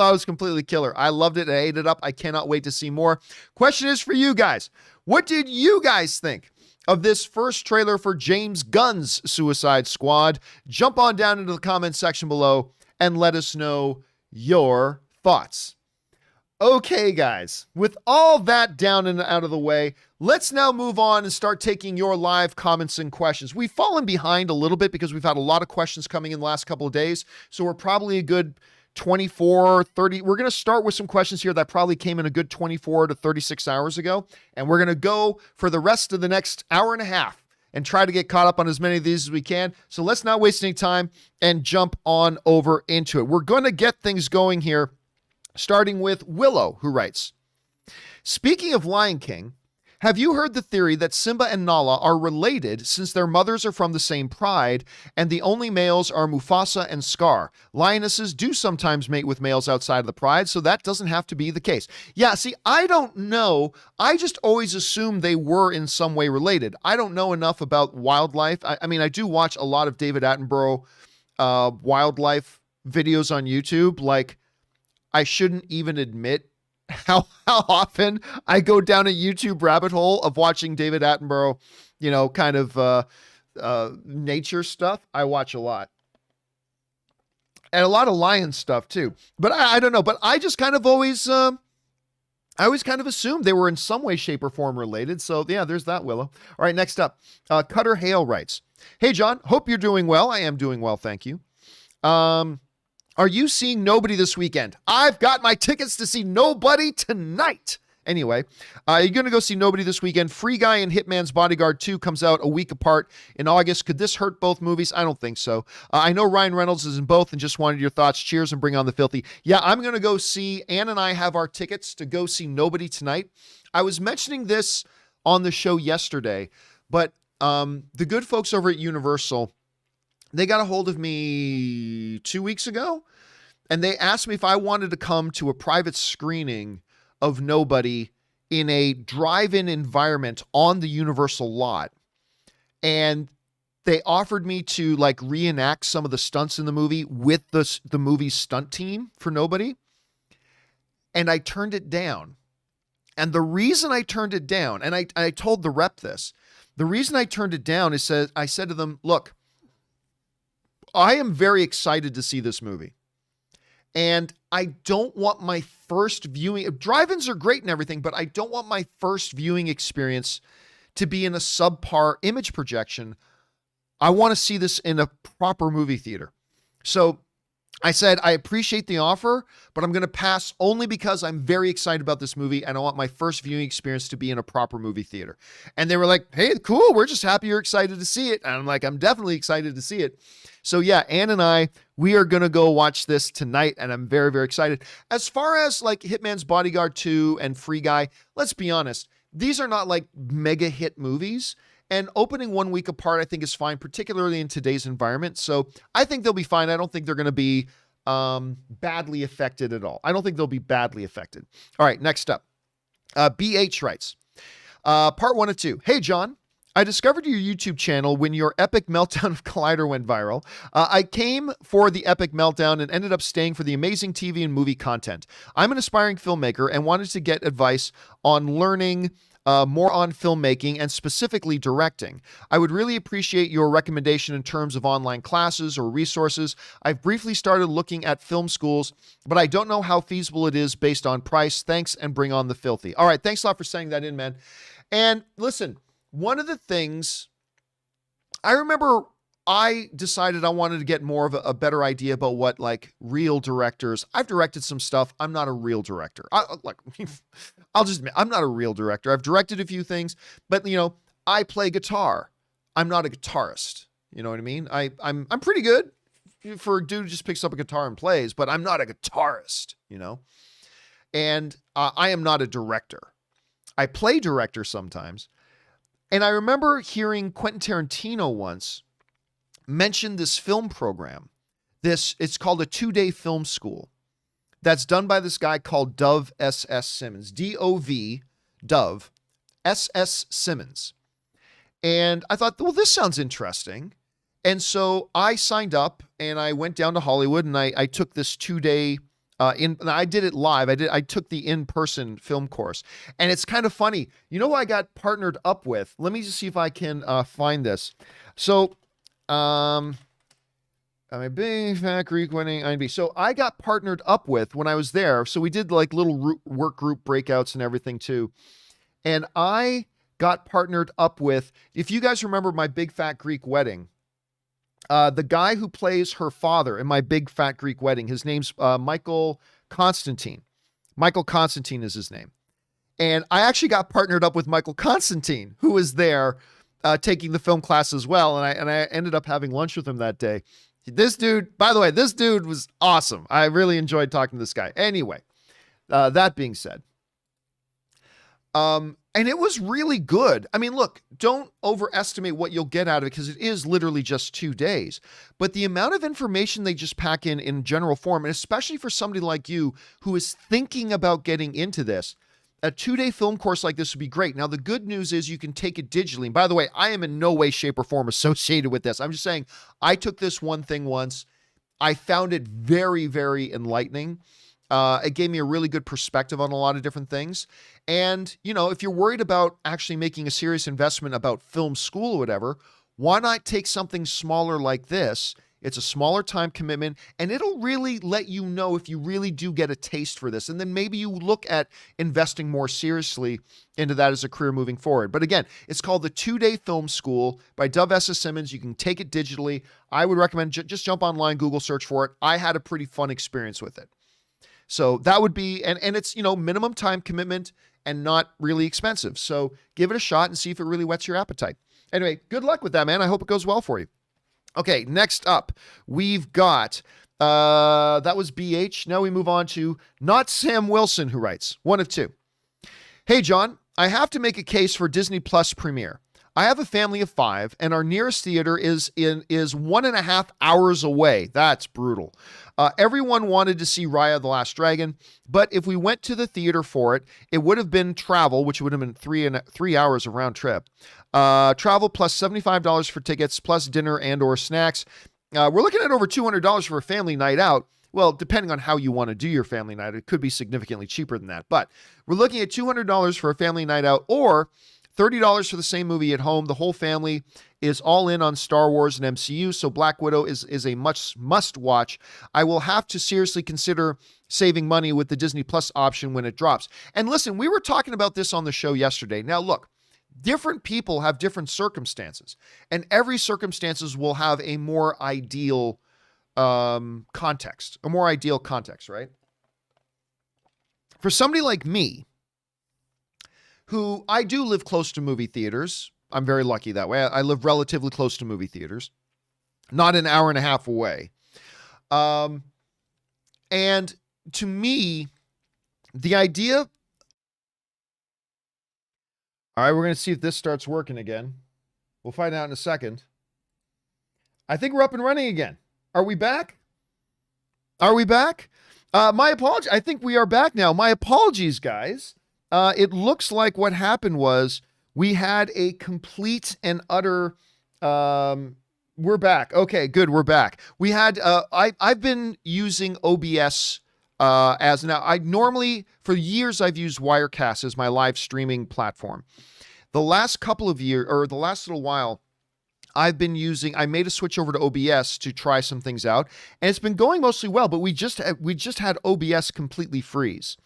loved it. I ate it up. I cannot wait to see more. Question is for you guys. What did you guys think of this first trailer for James Gunn's Suicide Squad? Jump on down into the comment section below and let us know your thoughts. Okay, guys, with all that down and out of the way, let's now move on and start taking your live comments and questions. We've fallen behind a little bit because we've had a lot of questions coming in the last couple of days. So we're probably a good 24, 30. We're going to start with some questions here that probably came in a good 24 to 36 hours ago. And we're going to go for the rest of the next hour and a half and try to get caught up on as many of these as we can. So let's not waste any time and jump on over into it. We're going to get things going here, starting with Willow, who writes, speaking of Lion King, have you heard the theory that Simba and Nala are related since their mothers are from the same pride and the only males are Mufasa and Scar? Lionesses do sometimes mate with males outside of the pride, so that doesn't have to be the case. Yeah, see, I don't know. I just always assumed they were in some way related. I don't know enough about wildlife. I mean, I do watch a lot of David Attenborough wildlife videos on YouTube. Like, I shouldn't even admit how often I go down a YouTube rabbit hole of watching David Attenborough, kind of nature stuff. I watch a lot. And a lot of lion stuff too. But I don't know. But I just kind of always kind of assumed they were in some way, shape, or form related. So yeah, there's that, Willow. All right, next up, Cutter Hale writes, hey, John, hope you're doing well. I am doing well, thank you. Are you seeing Nobody this weekend? I've got my tickets to see Nobody tonight. Anyway, you're going to go see Nobody this weekend. Free Guy and Hitman's Bodyguard 2 comes out a week apart in August. Could this hurt both movies? I don't think so. I know Ryan Reynolds is in both and just wanted your thoughts. Cheers and bring on the filthy. Yeah, I'm going to go see, Ann and I have our tickets to go see Nobody tonight. I was mentioning this on the show yesterday, but the good folks over at Universal, they got a hold of me 2 weeks ago, and they asked me if I wanted to come to a private screening of Nobody in a drive-in environment on the Universal lot. And they offered me to reenact some of the stunts in the movie with the movie's stunt team for Nobody. And I turned it down. And the reason I turned it down, and I told the rep this, the reason I turned it down is I said to them, look, I am very excited to see this movie. And I don't want my first viewing, drive-ins are great and everything, but I don't want my first viewing experience to be in a subpar image projection. I want to see this in a proper movie theater. So I said, I appreciate the offer, but I'm going to pass only because I'm very excited about this movie and I want my first viewing experience to be in a proper movie theater. And they were like, hey, cool. We're just happy you're excited to see it. And I'm like, I'm definitely excited to see it. So yeah, Ann and I, we are going to go watch this tonight and I'm very, very excited. As far as Hitman's Bodyguard 2 and Free Guy, let's be honest, these are not mega hit movies. And opening 1 week apart, I think is fine, particularly in today's environment. So I think they'll be fine. I don't think they're going to be badly affected at all. I don't think they'll be badly affected. All right, next up. BH writes, part 1 of 2. Hey, John, I discovered your YouTube channel when your epic meltdown of Collider went viral. I came for the epic meltdown and ended up staying for the amazing TV and movie content. I'm an aspiring filmmaker and wanted to get advice on learning more on filmmaking and specifically directing. I would really appreciate your recommendation in terms of online classes or resources. I've briefly started looking at film schools, but I don't know how feasible it is based on price. Thanks, and bring on the filthy. All right, thanks a lot for sending that in, man. And listen, one of the things I remember, I decided I wanted to get more of a better idea about what like real directors. I've directed some stuff. I'm not a real director. I'll just admit, I'm not a real director. I've directed a few things, but I play guitar. I'm not a guitarist. You know what I mean? I'm pretty good for a dude who just picks up a guitar and plays, but I'm not a guitarist, and I am not a director. I play director sometimes. And I remember hearing Quentin Tarantino once mention this film program. It's called a 2-day film school that's done by this guy called Dove S.S. Simmons, D-O-V, Dove S.S. Simmons. And I thought, well, this sounds interesting. And so I signed up and I went down to Hollywood and I took this 2-day I did it live. I took the in-person film course, and it's kind of funny. You know who I got partnered up with? Let me just see if I can find this. So, I'm a big fat Greek wedding INB. So I got partnered up with when I was there. So we did like little work group breakouts and everything too. And I got partnered up with, if you guys remember my big fat Greek wedding, the guy who plays her father in my big fat Greek wedding, his name's Michael Constantine. Michael Constantine is his name. And I actually got partnered up with Michael Constantine, who was there taking the film class as well. And I ended up having lunch with him that day. This dude, by the way, this dude was awesome. I really enjoyed talking to this guy. Anyway, that being said, and it was really good. I mean, look, don't overestimate what you'll get out of it because it is literally just 2 days. But the amount of information they just pack in general form, and especially for somebody like you who is thinking about getting into this, a 2-day film course like this would be great. Now, the good news is you can take it digitally. And by the way, I am in no way, shape, or form associated with this. I'm just saying I took this one thing once. I found it very, very enlightening. It gave me a really good perspective on a lot of different things. And, if you're worried about actually making a serious investment about film school or whatever, why not take something smaller like this? It's a smaller time commitment, and it'll really let you know if you really do get a taste for this. And then maybe you look at investing more seriously into that as a career moving forward. But again, it's called the 2-day film school by Dove S.S. Simmons. You can take it digitally. I would recommend just jump online, Google search for it. I had a pretty fun experience with it. So that would be, and it's, minimum time commitment and not really expensive. So give it a shot and see if it really whets your appetite. Anyway, good luck with that, man. I hope it goes well for you. Okay, next up, we've got, that was BH. Now we move on to Not Sam Wilson, who writes, one of two. Hey, John, I have to make a case for Disney Plus premiere. I have a family of 5, and our nearest theater is 1.5 hours away. That's brutal. Everyone wanted to see Raya the Last Dragon, but if we went to the theater for it, it would have been travel, which would have been 3 hours of round trip. Travel plus $75 for tickets, plus dinner and or snacks. We're looking at over $200 for a family night out. Well, depending on how you want to do your family night, it could be significantly cheaper than that. But we're looking at $200 for a family night out, or $30 for the same movie at home. The whole family is all in on Star Wars and MCU, so Black Widow is a must watch. I will have to seriously consider saving money with the Disney Plus option when it drops. And listen, we were talking about this on the show yesterday. Now look, different people have different circumstances, and every circumstances will have a more ideal context, right? For somebody like me, who I do live close to movie theaters. I'm very lucky that way. I live relatively close to movie theaters, not an hour and a half away. And to me, the idea... All right, we're going to see if this starts working again. We'll find out in a second. I think we're up and running again. Are we back? Are we back? My apologies. I think we are back now. My apologies, guys. It looks like what happened was we had a complete and utter, we're back. Okay, good. We're back. We had, I've been using OBS, as now I normally, for years, I've used Wirecast as my live streaming platform. The last couple of years, or the last little while, I made a switch over to OBS to try some things out, and it's been going mostly well, but we just had OBS completely freeze.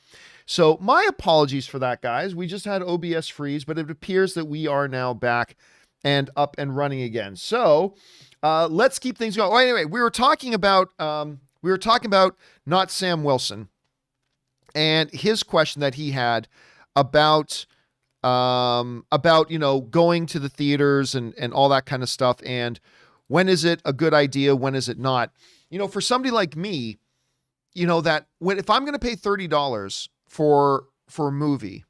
So my apologies for that, guys. We just had OBS freeze, but it appears that we are now back and up and running again. So let's keep things going. Oh, anyway, we were talking about not Sam Wilson and his question that he had about going to the theaters and all that kind of stuff. And when is it a good idea? When is it not? For somebody like me, if I'm going to pay $30 for a movie,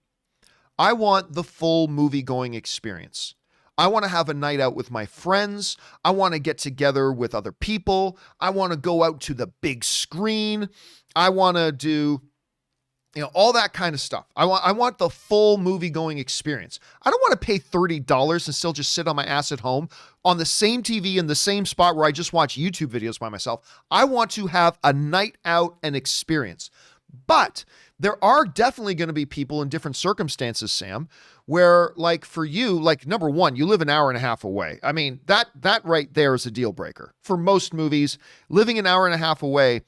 I want the full movie going experience. I want to have a night out with my friends. I want to get together with other people. I want to go out to the big screen. I want to do, all that kind of stuff. I want the full movie going experience. I don't want to pay $30 and still just sit on my ass at home on the same TV in the same spot where I just watch YouTube videos by myself. I want to have a night out and experience. But there are definitely going to be people in different circumstances, Sam, where, like, for you, like, number one, you live an hour and a half away. I mean, that right there is a deal breaker. For most movies, living an hour and a half away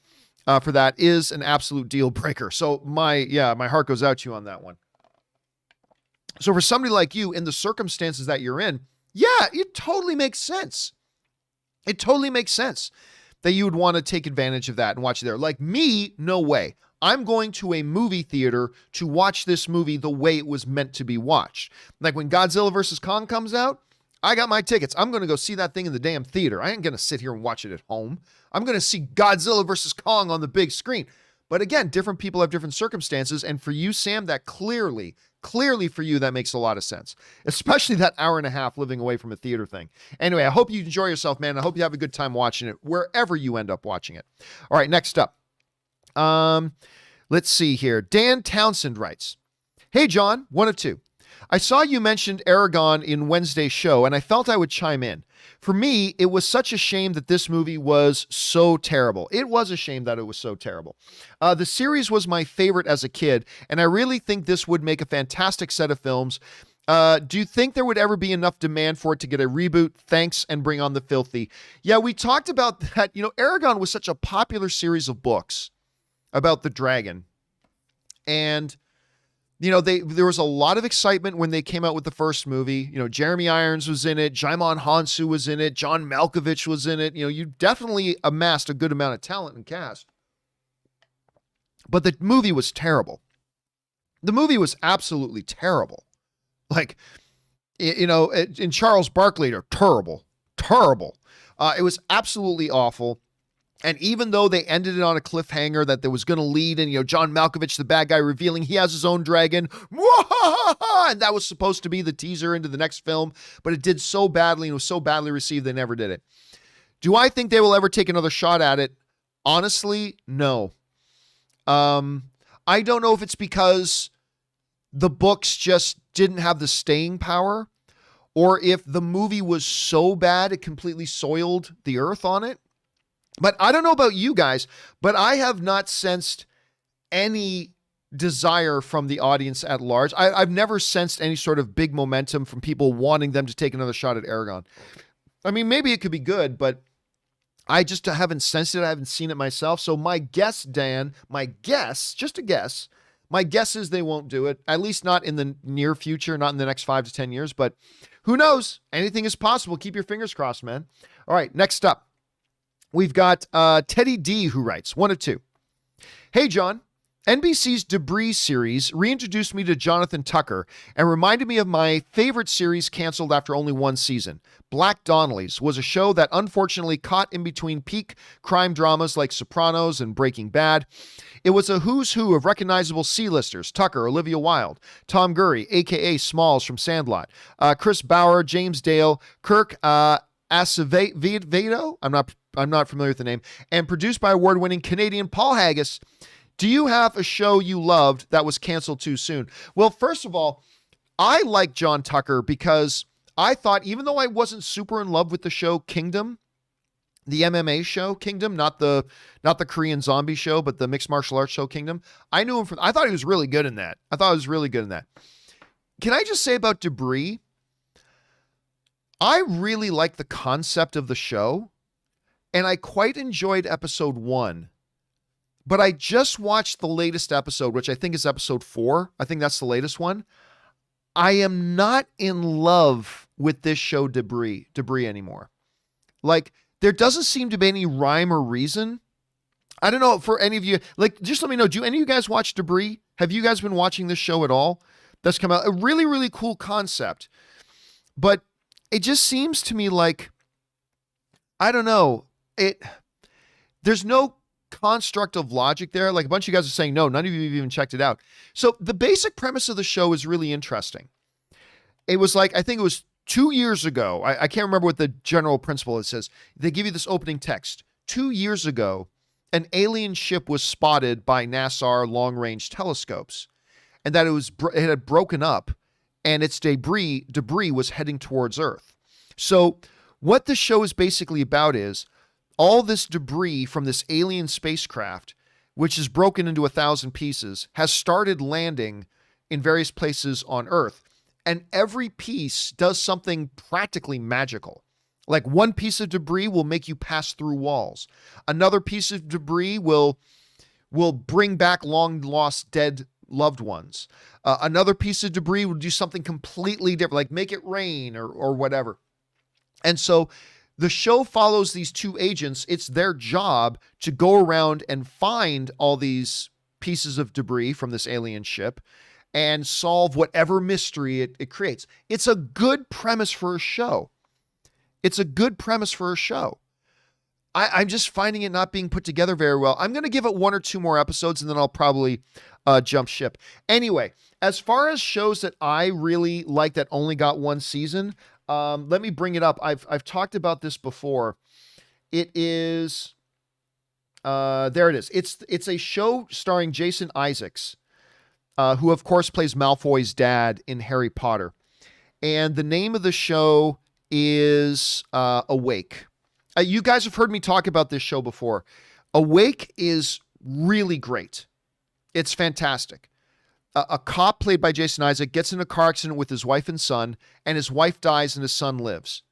for that is an absolute deal breaker. So my heart goes out to you on that one. So for somebody like you, in the circumstances that you're in, yeah, it totally makes sense. It totally makes sense that you would want to take advantage of that and watch it there. Like me, no way. I'm going to a movie theater to watch this movie the way it was meant to be watched. Like when Godzilla vs. Kong comes out, I got my tickets. I'm going to go see that thing in the damn theater. I ain't going to sit here and watch it at home. I'm going to see Godzilla vs. Kong on the big screen. But again, different people have different circumstances. And for you, Sam, that clearly for you, that makes a lot of sense, especially that hour and a half living away from a theater thing. Anyway, I hope you enjoy yourself, man. I hope you have a good time watching it wherever you end up watching it. All right, next up. Let's see here. Dan Townsend writes, "Hey, John, one of two. I saw you mentioned Aragon in Wednesday's show, and I felt I would chime in. For me, it was such a shame that this movie was so terrible. It was a shame that it was so terrible. The series was my favorite as a kid, and I really think this would make a fantastic set of films. Do you think there would ever be enough demand for it to get a reboot? Thanks, and bring on the filthy." Yeah, we talked about that. Aragon was such a popular series of books about the dragon. And, there was a lot of excitement when they came out with the first movie. Jeremy Irons was in it. Djimon Hounsou was in it. John Malkovich was in it. You definitely amassed a good amount of talent and cast. But the movie was terrible. The movie was absolutely terrible. Like, in Charles Barkley, they're terrible. It was absolutely awful. And even though they ended it on a cliffhanger that there was going to lead, and, John Malkovich, the bad guy, revealing he has his own dragon, and that was supposed to be the teaser into the next film, but it did so badly and was so badly received, they never did it. Do I think they will ever take another shot at it? Honestly, no. I don't know if it's because the books just didn't have the staying power, or if the movie was so bad it completely soiled the earth on it. But I don't know about you guys, but I have not sensed any desire from the audience at large. I've never sensed any sort of big momentum from people wanting them to take another shot at Aragon. I mean, maybe it could be good, but I just haven't sensed it. I haven't seen it myself. So my guess, Dan, just a guess, my guess is they won't do it, at least not in the near future, not in the next 5 to 10 years, but who knows? Anything is possible. Keep your fingers crossed, man. All right, next up. We've got Teddy D, who writes, one of two. "Hey, John, NBC's Debris series reintroduced me to Jonathan Tucker and reminded me of my favorite series canceled after only one season. Black Donnellys was a show that unfortunately caught in between peak crime dramas like Sopranos and Breaking Bad. It was a who's who of recognizable C-listers: Tucker, Olivia Wilde, Tom Gurry, a.k.a. Smalls from Sandlot, Chris Bauer, James Dale, Kirk Acevedo, I'm not familiar with the name, and produced by award-winning Canadian Paul Haggis. Do you have a show you loved that was canceled too soon?" Well, first of all, I like John Tucker because I thought, even though I wasn't super in love with the show Kingdom, the MMA show Kingdom, not the Korean zombie show, but the mixed martial arts show Kingdom, I knew him from, I thought he was really good in that. Can I just say about Debris? I really like the concept of the show, and I quite enjoyed episode 1. But I just watched the latest episode, which I think is episode 4. I think that's the latest one. I am not in love with this show Debris anymore. Like, there doesn't seem to be any rhyme or reason. I don't know, for any of you, like, just let me know, do any of you guys watch Debris? Have you guys been watching this show at all? That's come out. A really, really cool concept. But it just seems to me like, I don't know, there's no construct of logic there. Like, a bunch of you guys are saying, no, none of you have even checked it out. So the basic premise of the show is really interesting. It was like, I think it was 2 years ago. I can't remember what the general principle it says. They give you this opening text. 2 years ago, an alien ship was spotted by NASA long-range telescopes, and that it had broken up, and its debris was heading towards Earth. So what the show is basically about is all this debris from this alien spacecraft, which is broken into 1,000 pieces, has started landing in various places on Earth. And every piece does something practically magical. Like, one piece of debris will make you pass through walls. Another piece of debris will bring back long lost dead loved ones. Another piece of debris will do something completely different, like make it rain or whatever. And so the show follows these two agents. It's their job to go around and find all these pieces of debris from this alien ship and solve whatever mystery it creates. It's a good premise for a show. I'm just finding it not being put together very well. I'm going to give it 1 or 2 more episodes, and then I'll probably jump ship. Anyway, as far as shows that I really like that only got 1 season, let me bring it up. I've talked about this before. It is, there it is. It's a show starring Jason Isaacs, who of course plays Malfoy's dad in Harry Potter. And the name of the show is Awake. You guys have heard me talk about this show before. Awake is really great. It's fantastic. A cop played by Jason Isaac gets in a car accident with his wife and son, and his wife dies and his son lives.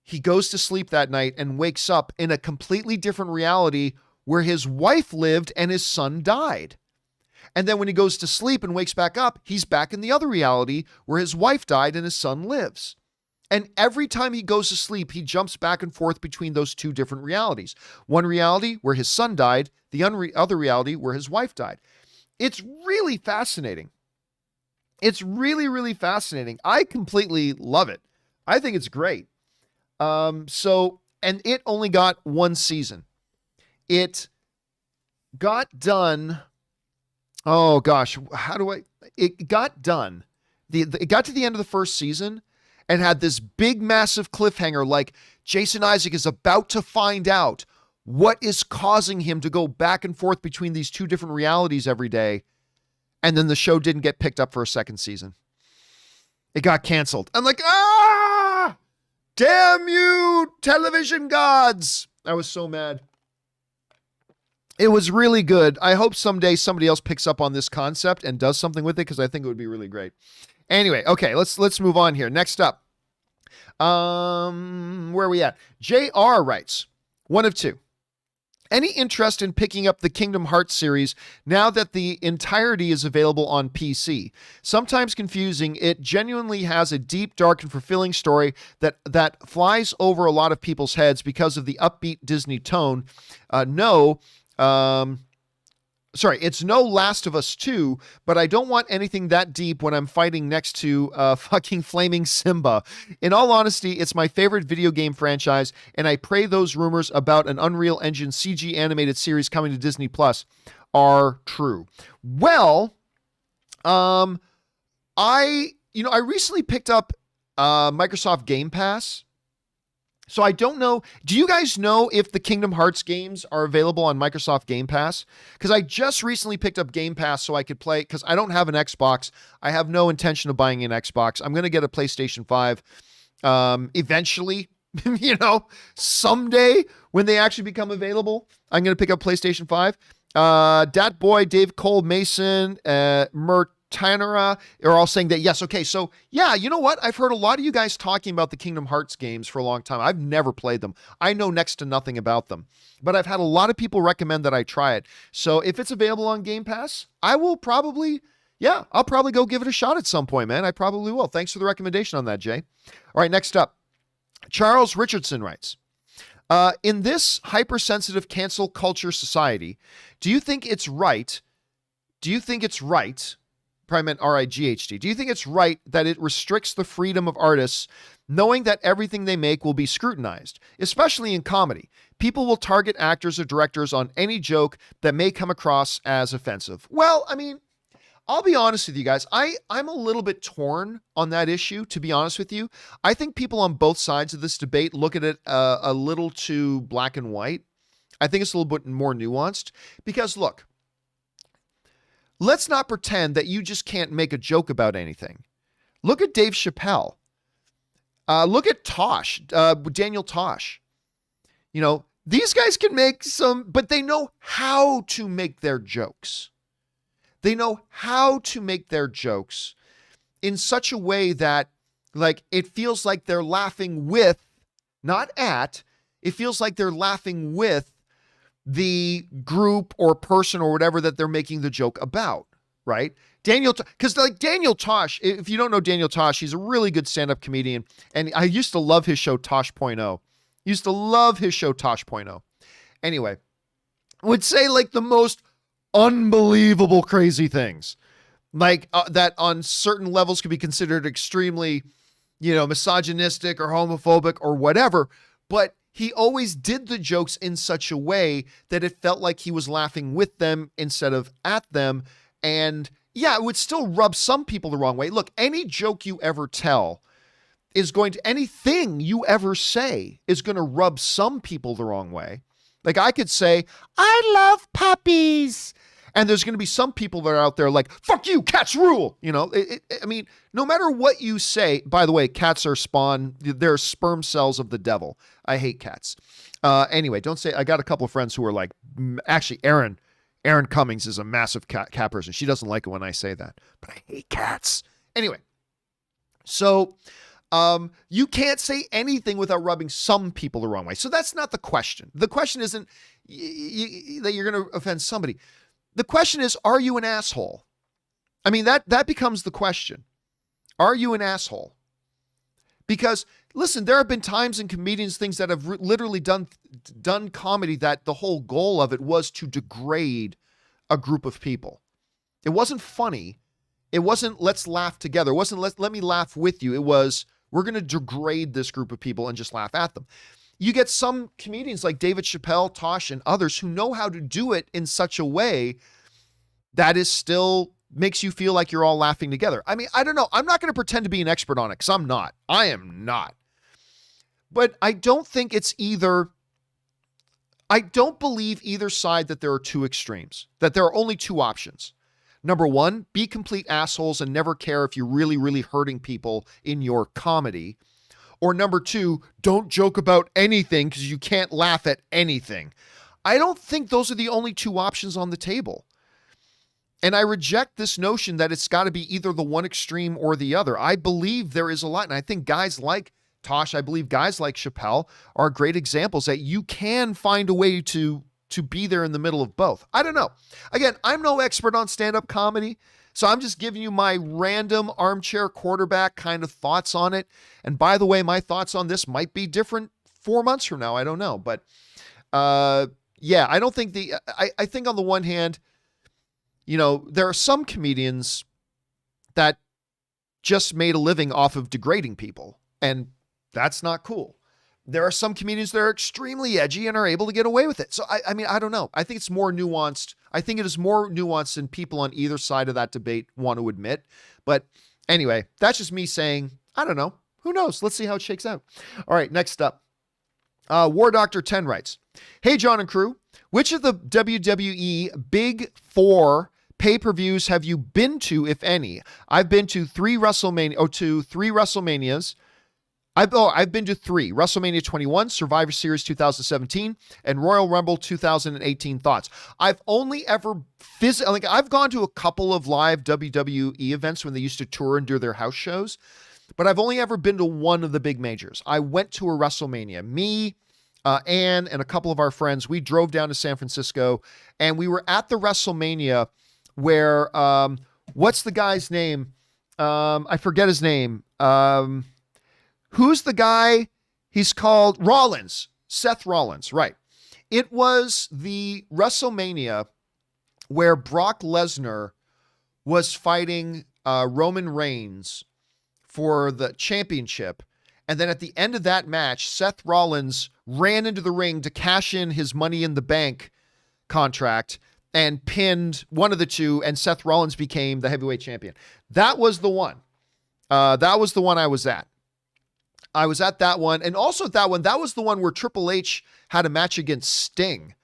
He goes to sleep that night and wakes up in a completely different reality where his wife lived and his son died. And then when he goes to sleep and wakes back up, he's back in the other reality where his wife died and his son lives. And every time he goes to sleep, he jumps back and forth between those two different realities. One reality where his son died, the other reality where his wife died. It's really fascinating. It's really, really fascinating. I completely love it. I think it's great. And it only got 1 season. It got done. Oh gosh, it got done. It got to the end of the first season and had this big, massive cliffhanger, like Jason Isaac is about to find out what is causing him to go back and forth between these two different realities every day. And then the show didn't get picked up for a 2nd season. It got canceled. I'm like, damn you, television gods. I was so mad. It was really good. I hope someday somebody else picks up on this concept and does something with it, because I think it would be really great. Anyway, okay, let's move on here. Next up, where are we at? JR writes, 1 of 2. Any interest in picking up the Kingdom Hearts series now that the entirety is available on PC? Sometimes confusing, it genuinely has a deep, dark, and fulfilling story that flies over a lot of people's heads because of the upbeat Disney tone. It's no Last of Us 2, but I don't want anything that deep when I'm fighting next to fucking flaming Simba. In all honesty, it's my favorite video game franchise, and I pray those rumors about an Unreal Engine CG animated series coming to Disney Plus are true. Well, I recently picked up Microsoft Game Pass. So I don't know. Do you guys know if the Kingdom Hearts games are available on Microsoft Game Pass? Because I just recently picked up Game Pass so I could play, because I don't have an Xbox. I have no intention of buying an Xbox. I'm going to get a PlayStation 5 eventually, someday when they actually become available. I'm going to pick up PlayStation 5. Dat Boy, Dave Cole, Mason, Tanera are all saying that yes. Okay, so yeah, you know what? I've heard a lot of you guys talking about the Kingdom Hearts games for a long time. I've never played them. I know next to nothing about them, but I've had a lot of people recommend that I try it. So if it's available on Game Pass, I'll probably go give it a shot at some point, man. I probably will. Thanks for the recommendation on that, Jay. All right, next up, Charles Richardson writes, in this hypersensitive cancel culture society, do you think it's right? Probably meant RIGHT. Do you think it's right that it restricts the freedom of artists, knowing that everything they make will be scrutinized, especially in comedy? People will target actors or directors on any joke that may come across as offensive. Well, I mean, I'll be honest with you guys. I'm a little bit torn on that issue, to be honest with you. I think people on both sides of this debate look at it a little too black and white. I think it's a little bit more nuanced because, look, let's not pretend that you just can't make a joke about anything. Look at Dave Chappelle. Look at Tosh, Daniel Tosh. These guys can make some, but they know how to make their jokes. They know how to make their jokes in such a way that, like, it feels like they're laughing with, not at, it feels like they're laughing with the group or person or whatever that they're making the joke about, right? Because like Daniel Tosh, if you don't know Daniel Tosh, he's a really good stand-up comedian, and I used to love his show Tosh.0. Anyway, would say like the most unbelievable crazy things, like that on certain levels could be considered extremely, misogynistic or homophobic or whatever, but he always did the jokes in such a way that it felt like he was laughing with them instead of at them. And yeah, it would still rub some people the wrong way. Look, any joke you ever tell anything you ever say is going to rub some people the wrong way. Like I could say, I love puppies. And there's going to be some people that are out there like, fuck you, cats rule. I mean, no matter what you say, by the way, cats are they're sperm cells of the devil. I hate cats. Anyway, don't say, I got a couple of friends who are like, actually, Erin Cummings is a massive cat person. She doesn't like it when I say that, but I hate cats. Anyway, so you can't say anything without rubbing some people the wrong way. So that's not the question. The question isn't that you're going to offend somebody. The question is, are you an asshole? I mean, that becomes the question. Are you an asshole? Because, listen, there have been times in comedians, things that have literally done comedy that the whole goal of it was to degrade a group of people. It wasn't funny. It wasn't let's laugh together. It wasn't let me laugh with you. It was we're going to degrade this group of people and just laugh at them. You get some comedians like David Chappelle, Tosh, and others who know how to do it in such a way that is still makes you feel like you're all laughing together. I mean, I don't know. I'm not going to pretend to be an expert on it because I'm not. I am not. But I don't think it's either. I don't believe either side that there are two extremes, that there are only two options. Number one, be complete assholes and never care if you're really, really hurting people in your comedy. Or number two, don't joke about anything because you can't laugh at anything. I don't think those are the only two options on the table. And I reject this notion that it's got to be either the one extreme or the other. I believe there is a lot. And I think guys like Tosh, I believe guys like Chappelle are great examples that you can find a way to be there in the middle of both. I don't know. Again, I'm no expert on stand-up comedy. So I'm just giving you my random armchair quarterback kind of thoughts on it. And by the way, my thoughts on this might be different 4 months from now. I don't know. But yeah, I don't think I think on the one hand, there are some comedians that just made a living off of degrading people. And that's not cool. There are some comedians that are extremely edgy and are able to get away with it. So, I mean, I don't know. I think it's more nuanced. I think it is more nuanced than people on either side of that debate want to admit. But anyway, that's just me saying, I don't know. Who knows? Let's see how it shakes out. All right, next up. War Doctor 10 writes, "Hey, John and crew, which of the WWE Big Four pay-per-views have you been to, if any? I've been to three WrestleManias. I've been to three: WrestleMania 21, Survivor Series 2017, and Royal Rumble 2018. Thoughts? I've only ever I've gone to a couple of live WWE events when they used to tour and do their house shows, but I've only ever been to one of the big majors. I went to a WrestleMania. Me, Ann, and a couple of our friends, we drove down to San Francisco, and we were at the WrestleMania where, what's the guy's name? I forget his name. Who's the guy? He's called Rollins. Seth Rollins, right. It was the WrestleMania where Brock Lesnar was fighting Roman Reigns for the championship. And then at the end of that match, Seth Rollins ran into the ring to cash in his Money in the Bank contract and pinned one of the two, and Seth Rollins became the heavyweight champion. That was the one. That was the one I was at. I was at that one. And also at that one, that was the one where Triple H had a match against Sting.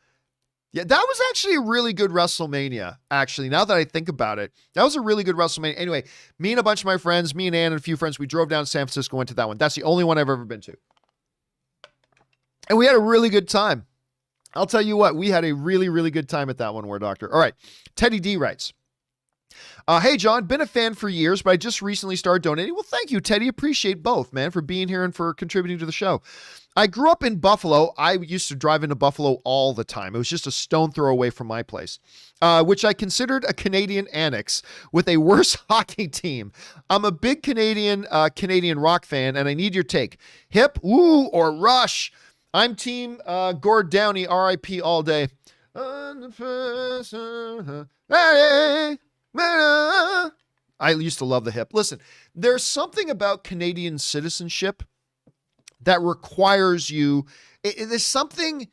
Yeah, that was actually a really good WrestleMania, actually, now that I think about it. That was a really good WrestleMania. Anyway, me and a bunch of my friends, me and Ann and a few friends, we drove down to San Francisco, went to that one. That's the only one I've ever been to. And we had a really good time. I'll tell you what, we had a really, really good time at that one, War Doctor. All right, Teddy D writes, "Hey, John, been a fan for years, but I just recently started donating." Well, thank you, Teddy. Appreciate both, man, for being here and for contributing to the show. "I grew up in Buffalo. I used to drive into Buffalo all the time. It was just a stone throw away from my place, which I considered a Canadian annex with a worse hockey team. I'm a big Canadian rock fan, and I need your take. Hip, woo, or Rush? I'm team Gord Downey, RIP all day. I used to love the Hip. Listen, there's something about Canadian citizenship that requires you, there's something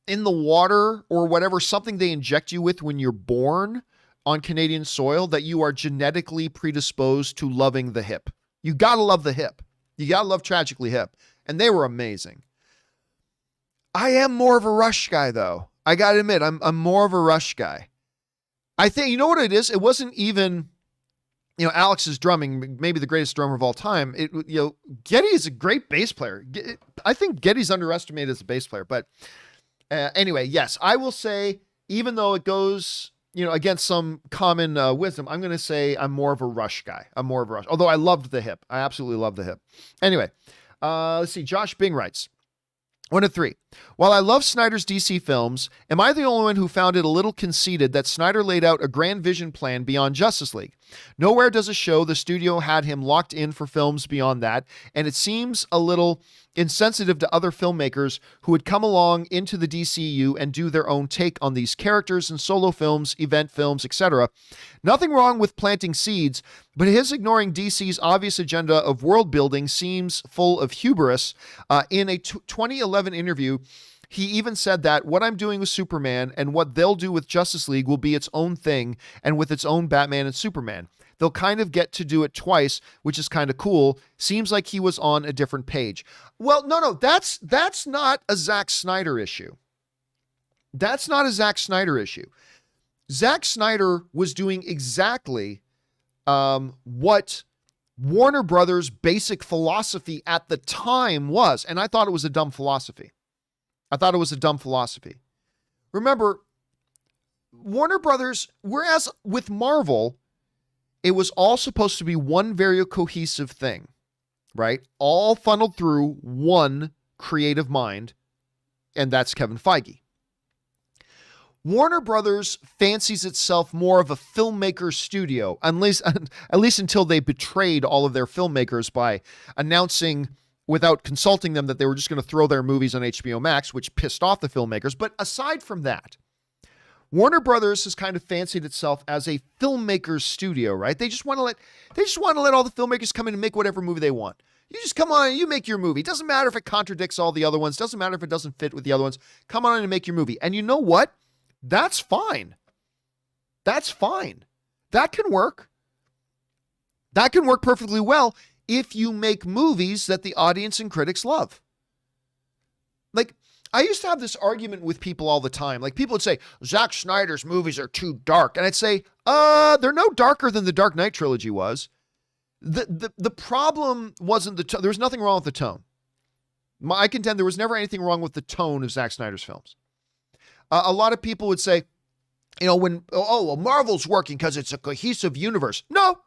in the water or whatever, something they inject you with when you're born on Canadian soil that you are genetically predisposed to loving the Hip. You gotta love the Hip. You gotta love Tragically Hip. And they were amazing. I am more of a Rush guy, though. I gotta admit, I'm more of a Rush guy. I think, you know what it is? It wasn't even, Alex's drumming, maybe the greatest drummer of all time. Geddy is a great bass player. I think Geddy's underestimated as a bass player. But anyway, yes, I will say, even though it goes, against some common wisdom, I'm going to say I'm more of a Rush guy. I'm more of a Rush. Although I loved the Hip. I absolutely loved the Hip. Anyway, let's see. Josh Bing writes, 1 of 3. While I love Snyder's DC films, am I the only one who found it a little conceited that Snyder laid out a grand vision plan beyond Justice League? Nowhere does it show the studio had him locked in for films beyond that, and it seems a little insensitive to other filmmakers who would come along into the DCU and do their own take on these characters in solo films, event films, etc. Nothing wrong with planting seeds, but his ignoring DC's obvious agenda of world building seems full of hubris. In a 2011 interview, he even said that what I'm doing with Superman and what they'll do with Justice League will be its own thing and with its own Batman and Superman. They'll kind of get to do it twice, which is kind of cool. Seems like he was on a different page. Well, no, that's not a Zack Snyder issue. That's not a Zack Snyder issue. Zack Snyder was doing exactly what Warner Brothers' basic philosophy at the time was, and I thought it was a dumb philosophy. Remember, Warner Brothers, whereas with Marvel, it was all supposed to be one very cohesive thing, right? All funneled through one creative mind, and that's Kevin Feige. Warner Brothers fancies itself more of a filmmaker studio, at least until they betrayed all of their filmmakers by announcing without consulting them that they were just going to throw their movies on HBO Max, which pissed off the filmmakers. But aside from that, Warner Brothers has kind of fancied itself as a filmmaker's studio, right? They just want to let all the filmmakers come in and make whatever movie they want. You just come on and you make your movie. It doesn't matter if it contradicts all the other ones. Doesn't matter if it doesn't fit with the other ones. Come on in and make your movie. And you know what? That's fine. That's fine. That can work. That can work perfectly well if you make movies that the audience and critics love. Like, I used to have this argument with people all the time. Like people would say, Zack Snyder's movies are too dark. And I'd say, they're no darker than the Dark Knight trilogy was. The problem wasn't the tone. There was nothing wrong with the tone. I contend there was never anything wrong with the tone of Zack Snyder's films. A lot of people would say, well, Marvel's working because it's a cohesive universe. No.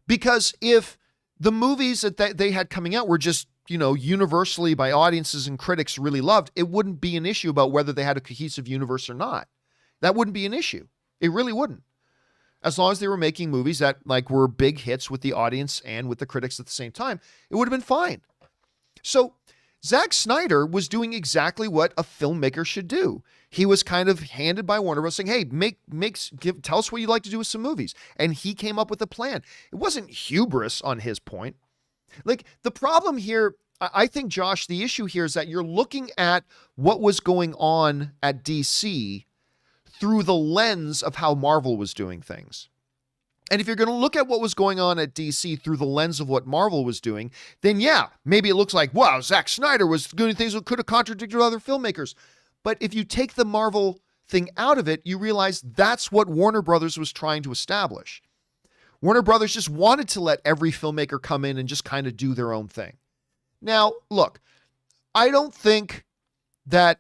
Because if the movies that they had coming out were just, universally by audiences and critics really loved, it wouldn't be an issue about whether they had a cohesive universe or not. That wouldn't be an issue. It really wouldn't. As long as they were making movies that were big hits with the audience and with the critics at the same time, it would have been fine. So Zack Snyder was doing exactly what a filmmaker should do. He was kind of handed by Warner Bros. Saying, hey, tell us what you'd like to do with some movies. And he came up with a plan. It wasn't hubris on his point. The problem here, I think, Josh, the issue here is that you're looking at what was going on at DC through the lens of how Marvel was doing things. And if you're going to look at what was going on at DC through the lens of what Marvel was doing, then yeah, maybe it looks like, wow, Zack Snyder was doing things that could have contradicted other filmmakers. But if you take the Marvel thing out of it, you realize that's what Warner Brothers was trying to establish. Warner Brothers just wanted to let every filmmaker come in and just kind of do their own thing. Now, look, I don't think that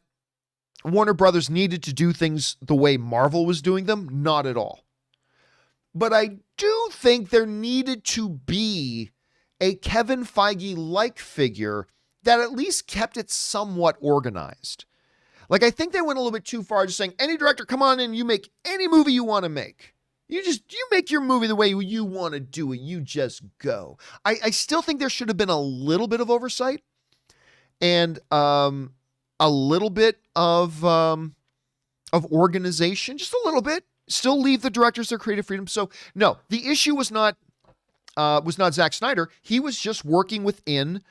Warner Brothers needed to do things the way Marvel was doing them. Not at all. But I do think there needed to be a Kevin Feige-like figure that at least kept it somewhat organized. I think they went a little bit too far, just saying, any director, come on in, you make any movie you want to make. You make your movie the way you want to do it. You just go. I still think there should have been a little bit of oversight and a little bit of organization, just a little bit. Still leave the directors their creative freedom. So no, the issue was not Zack Snyder. He was just working within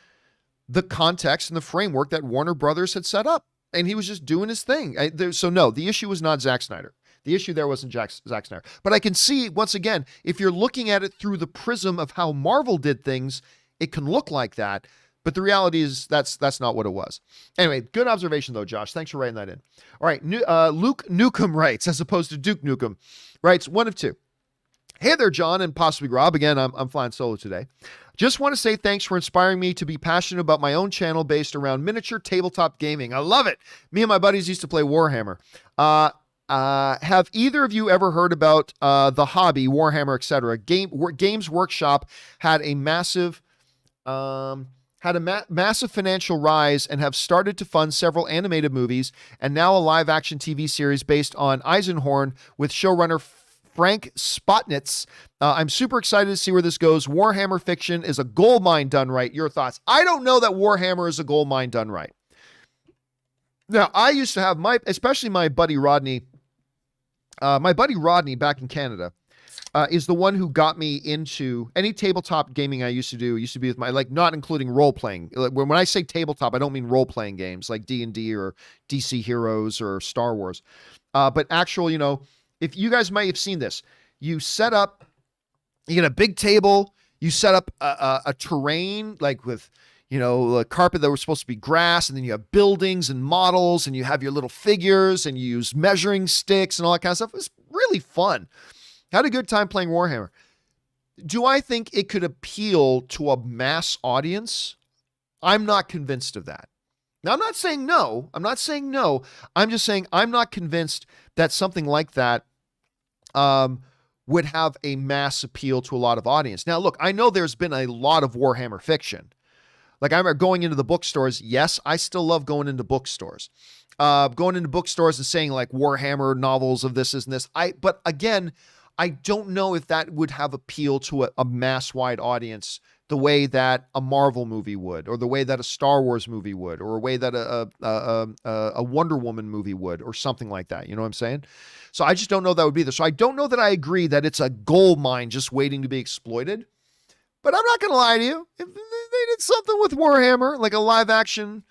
the context and the framework that Warner Brothers had set up, and he was just doing his thing. So no, the issue was not Zack Snyder. The issue there wasn't Zack Snyder. But I can see, once again, if you're looking at it through the prism of how Marvel did things, it can look like that. But the reality is that's not what it was. Anyway, good observation, though, Josh. Thanks for writing that in. All right, Luke Nukem writes, as opposed to Duke Nukem, writes, one of two. Hey there, John, and possibly Rob. Again, I'm flying solo today. Just want to say thanks for inspiring me to be passionate about my own channel based around miniature tabletop gaming. I love it. Me and my buddies used to play Warhammer. Have either of you ever heard about the hobby, Warhammer, etc.? Games Workshop had a massive financial rise and have started to fund several animated movies and now a live-action TV series based on Eisenhorn with showrunner Frank Spotnitz. I'm super excited to see where this goes. Warhammer fiction is a gold mine done right. Your thoughts? I don't know that Warhammer is a gold mine done right. Now, I used to have especially my buddy Rodney. My buddy Rodney back in Canada is the one who got me into any tabletop gaming I used to do. Used to be with not including role playing. When I say tabletop, I don't mean role playing games like D&D or DC Heroes or Star Wars, but actual. If you guys might have seen this, you get a big table. You set up a terrain with a carpet that was supposed to be grass, and then you have buildings and models, and you have your little figures, and you use measuring sticks and all that kind of stuff. It was really fun. Had a good time playing Warhammer. Do I think it could appeal to a mass audience? I'm not convinced of that. Now, I'm not saying no. I'm just saying I'm not convinced that something like that would have a mass appeal to a lot of audience. Now, look, I know there's been a lot of Warhammer fiction. I remember going into the bookstores. Yes, I still love going into bookstores. Going into bookstores and saying Warhammer novels of this and this. But again, I don't know if that would have appeal to a mass-wide audience the way that a Marvel movie would, or the way that a Star Wars movie would, or a way that a Wonder Woman movie would, or something like that. You know what I'm saying? So I just don't know that would be there. So I don't know that I agree that it's a gold mine just waiting to be exploited. But I'm not going to lie to you. If they did something with Warhammer, like a live-action,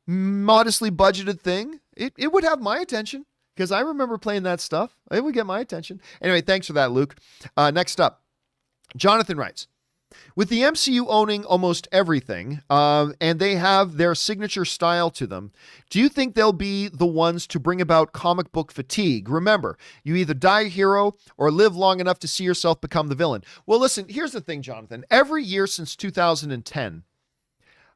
modestly budgeted thing, it would have my attention, because I remember playing that stuff. It would get my attention. Anyway, thanks for that, Luke. Next up, Jonathan writes, With the MCU owning almost everything, and they have their signature style to them, do you think they'll be the ones to bring about comic book fatigue? Remember, you either die a hero or live long enough to see yourself become the villain. Well, listen, here's the thing, Jonathan. Every year since 2010,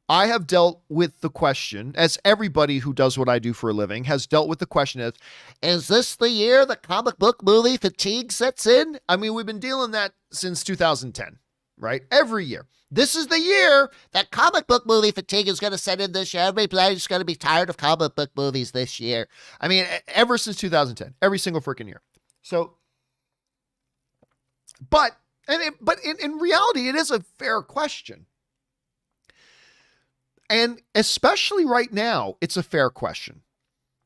I have dealt with the question, as everybody who does what I do for a living has dealt with the question of, is this the year the comic book movie fatigue sets in? I mean, we've been dealing that since 2010, right? Every year. This is the year that comic book movie fatigue is going to set in this year. Everybody's going to be tired of comic book movies this year. I mean, ever since 2010, every single freaking year. So, but in reality, it is a fair question. And especially right now, it's a fair question.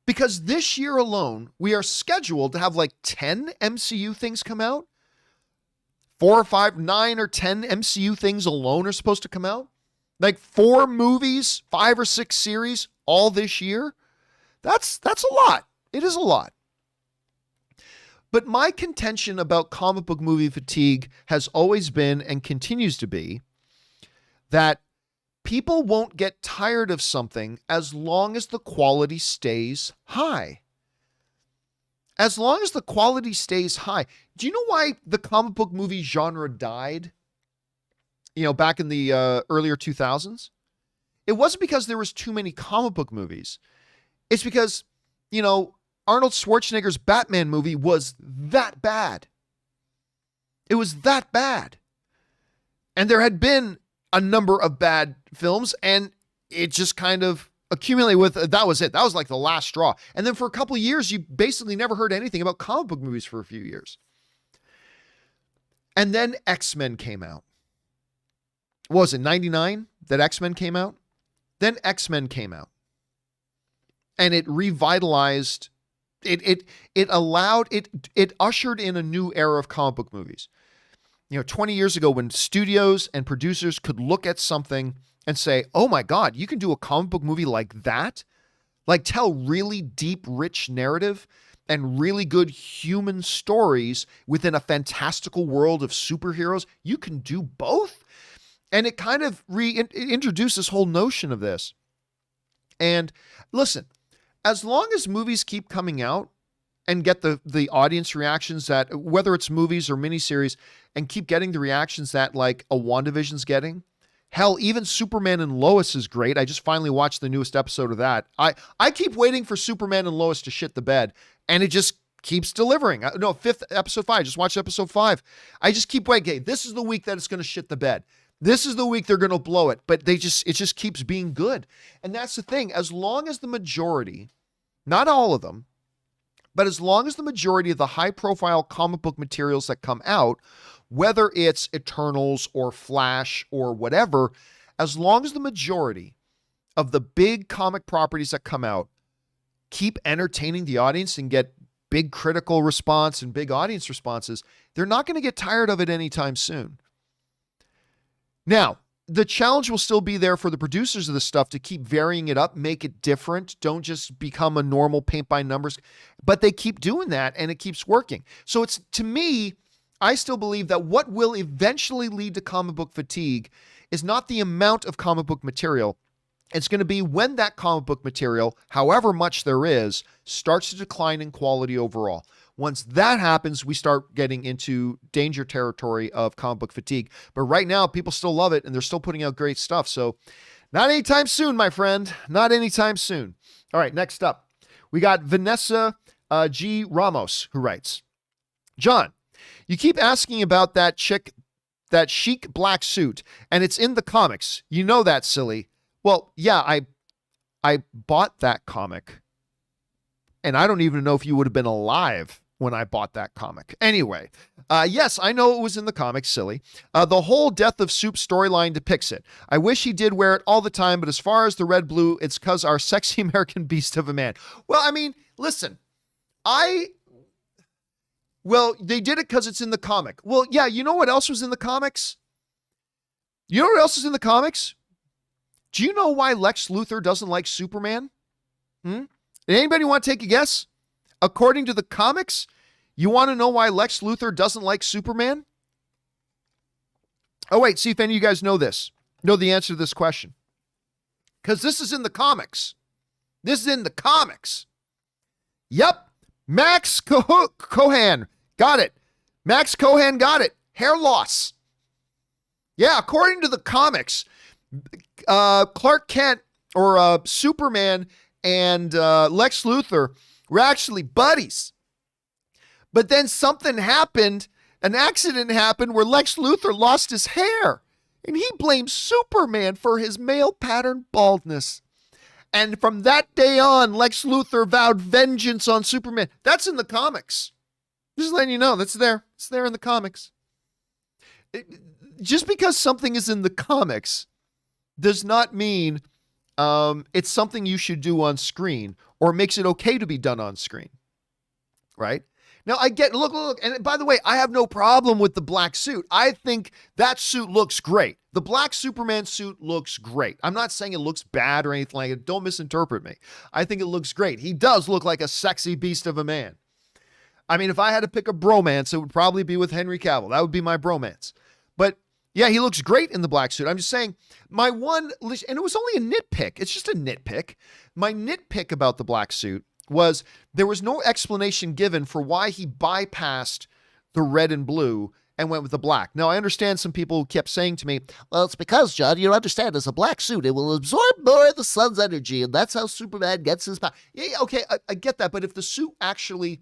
Because this year alone, we are scheduled to have like 10 MCU things come out. 4 or 5, 9 or 10 MCU things alone are supposed to come out. Like 4 movies, 5 or 6 series, all this year. That's a lot. It is a lot. But my contention about comic book movie fatigue has always been and continues to be that people won't get tired of something as long as the quality stays high. As long as the quality stays high. Do you know why the comic book movie genre died? Back in the earlier 2000s? It wasn't because there was too many comic book movies. It's because, Arnold Schwarzenegger's Batman movie was that bad. It was that bad. And there had been a number of bad films, and it just kind of accumulated with, that was it. That was like the last straw. And then for a couple of years, you basically never heard anything about comic book movies for a few years. And then X-Men came out. What was it, 99 that X-Men came out? Then X-Men came out. And it revitalized, it ushered in a new era of comic book movies. 20 years ago when studios and producers could look at something and say, oh my God, you can do a comic book movie like that? Like tell really deep, rich narrative and really good human stories within a fantastical world of superheroes. You can do both? And it kind of reintroduced this whole notion of this. And listen, as long as movies keep coming out and get the audience reactions that, whether it's movies or miniseries, and keep getting the reactions that like a WandaVision's getting. Hell, even Superman and Lois is great. I just finally watched the newest episode of that. I keep waiting for Superman and Lois to shit the bed, and it just keeps delivering. No, episode 5. Just watched episode 5. I just keep waiting. Okay, this is the week that it's going to shit the bed. This is the week they're going to blow it. But it just keeps being good. And that's the thing. As long as the majority, not all of them, but as long as the majority of the high-profile comic book materials that come out, whether it's Eternals or Flash or whatever, as long as the majority of the big comic properties that come out keep entertaining the audience and get big critical response and big audience responses, they're not going to get tired of it anytime soon. Now, the challenge will still be there for the producers of this stuff to keep varying it up, make it different. Don't just become a normal paint by numbers, but they keep doing that and it keeps working. So it's, to me, I still believe that what will eventually lead to comic book fatigue is not the amount of comic book material. It's going to be when that comic book material, however much there is, starts to decline in quality overall. Once that happens, we start getting into danger territory of comic book fatigue. But right now, people still love it, and they're still putting out great stuff. So not anytime soon, my friend. Not anytime soon. All right, next up, we got Vanessa G. Ramos, who writes, John, you keep asking about that chick, that chic black suit, and it's in the comics. You know that, silly. Well, yeah, I bought that comic, and I don't even know if you would have been alive when I bought that comic. Anyway, yes, I know it was in the comics, silly. The whole Death of Soup storyline depicts it. I wish he did wear it all the time, but as far as the red blue, it's because our sexy American beast of a man. Well, I mean, listen, well, they did it because it's in the comic. Well, yeah, you know what else was in the comics? You know what else is in the comics? Do you know why Lex Luthor doesn't like Superman? Anybody want to take a guess? According to the comics, you want to know why Lex Luthor doesn't like Superman? Oh, wait, see if any of you guys know the answer to this question. Because this is in the comics. This is in the comics. Yep. Max Cohan. Got it. Max Cohan got it. Hair loss. Yeah, according to the comics, Clark Kent or Superman and Lex Luthor were actually buddies. But then something happened, an accident happened where Lex Luthor lost his hair. And he blames Superman for his male pattern baldness. And from that day on, Lex Luthor vowed vengeance on Superman. That's in the comics. Just letting you know, that's there. It's there in the comics. Just because something is in the comics does not mean it's something you should do on screen or makes it okay to be done on screen. Right? Now, I get, look, and by the way, I have no problem with the black suit. I think that suit looks great. The black Superman suit looks great. I'm not saying it looks bad or anything like it. Don't misinterpret me. I think it looks great. He does look like a sexy beast of a man. I mean, if I had to pick a bromance, it would probably be with Henry Cavill. That would be my bromance. But yeah, he looks great in the black suit. I'm just saying my one, and it was only a nitpick. It's just a nitpick. My nitpick about the black suit was there was no explanation given for why he bypassed the red and blue and went with the black. Now, I understand some people kept saying to me, well, it's because, John, you don't understand, as a black suit, it will absorb more of the sun's energy, and that's how Superman gets his power. Yeah, okay, I get that, but if the suit actually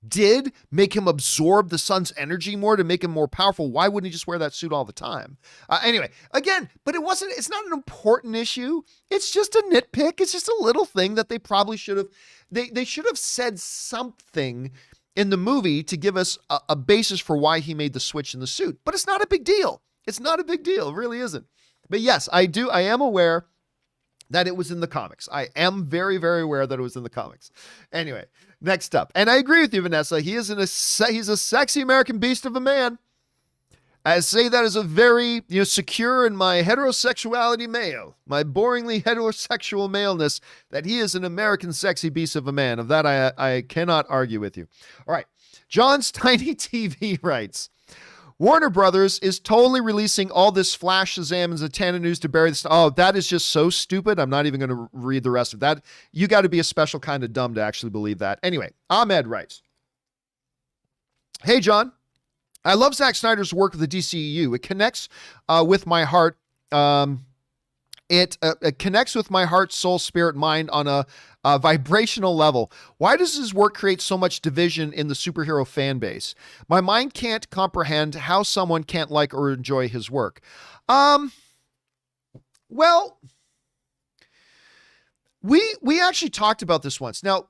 did make him absorb the sun's energy more to make him more powerful, why wouldn't he just wear that suit all the time? Anyway, again, but it's not an important issue. It's just a nitpick. It's just a little thing that they probably should have, they should have said something in the movie to give us a basis for why he made the switch in the suit. But it's not a big deal. It's not a big deal. It really isn't. But yes, I am aware that it was in the comics. I am very, very aware that it was in the comics. Anyway, next up. And I agree with you, Vanessa. He's a sexy American beast of a man. I say that as a very, secure in my heterosexuality male, my boringly heterosexual maleness, that he is an American sexy beast of a man. Of that, I cannot argue with you. All right. John's Tiny TV writes, Warner Brothers is totally releasing all this Flash, Shazam, and Zatanna news to bury this. Oh, that is just so stupid. I'm not even going to read the rest of that. You got to be a special kind of dumb to actually believe that. Anyway, Ahmed writes, hey, John, I love Zack Snyder's work with the DCEU. It connects with my heart. It connects with my heart, soul, spirit, mind on a vibrational level. Why does his work create so much division in the superhero fan base? My mind can't comprehend how someone can't like or enjoy his work. Well, we actually talked about this once. Now,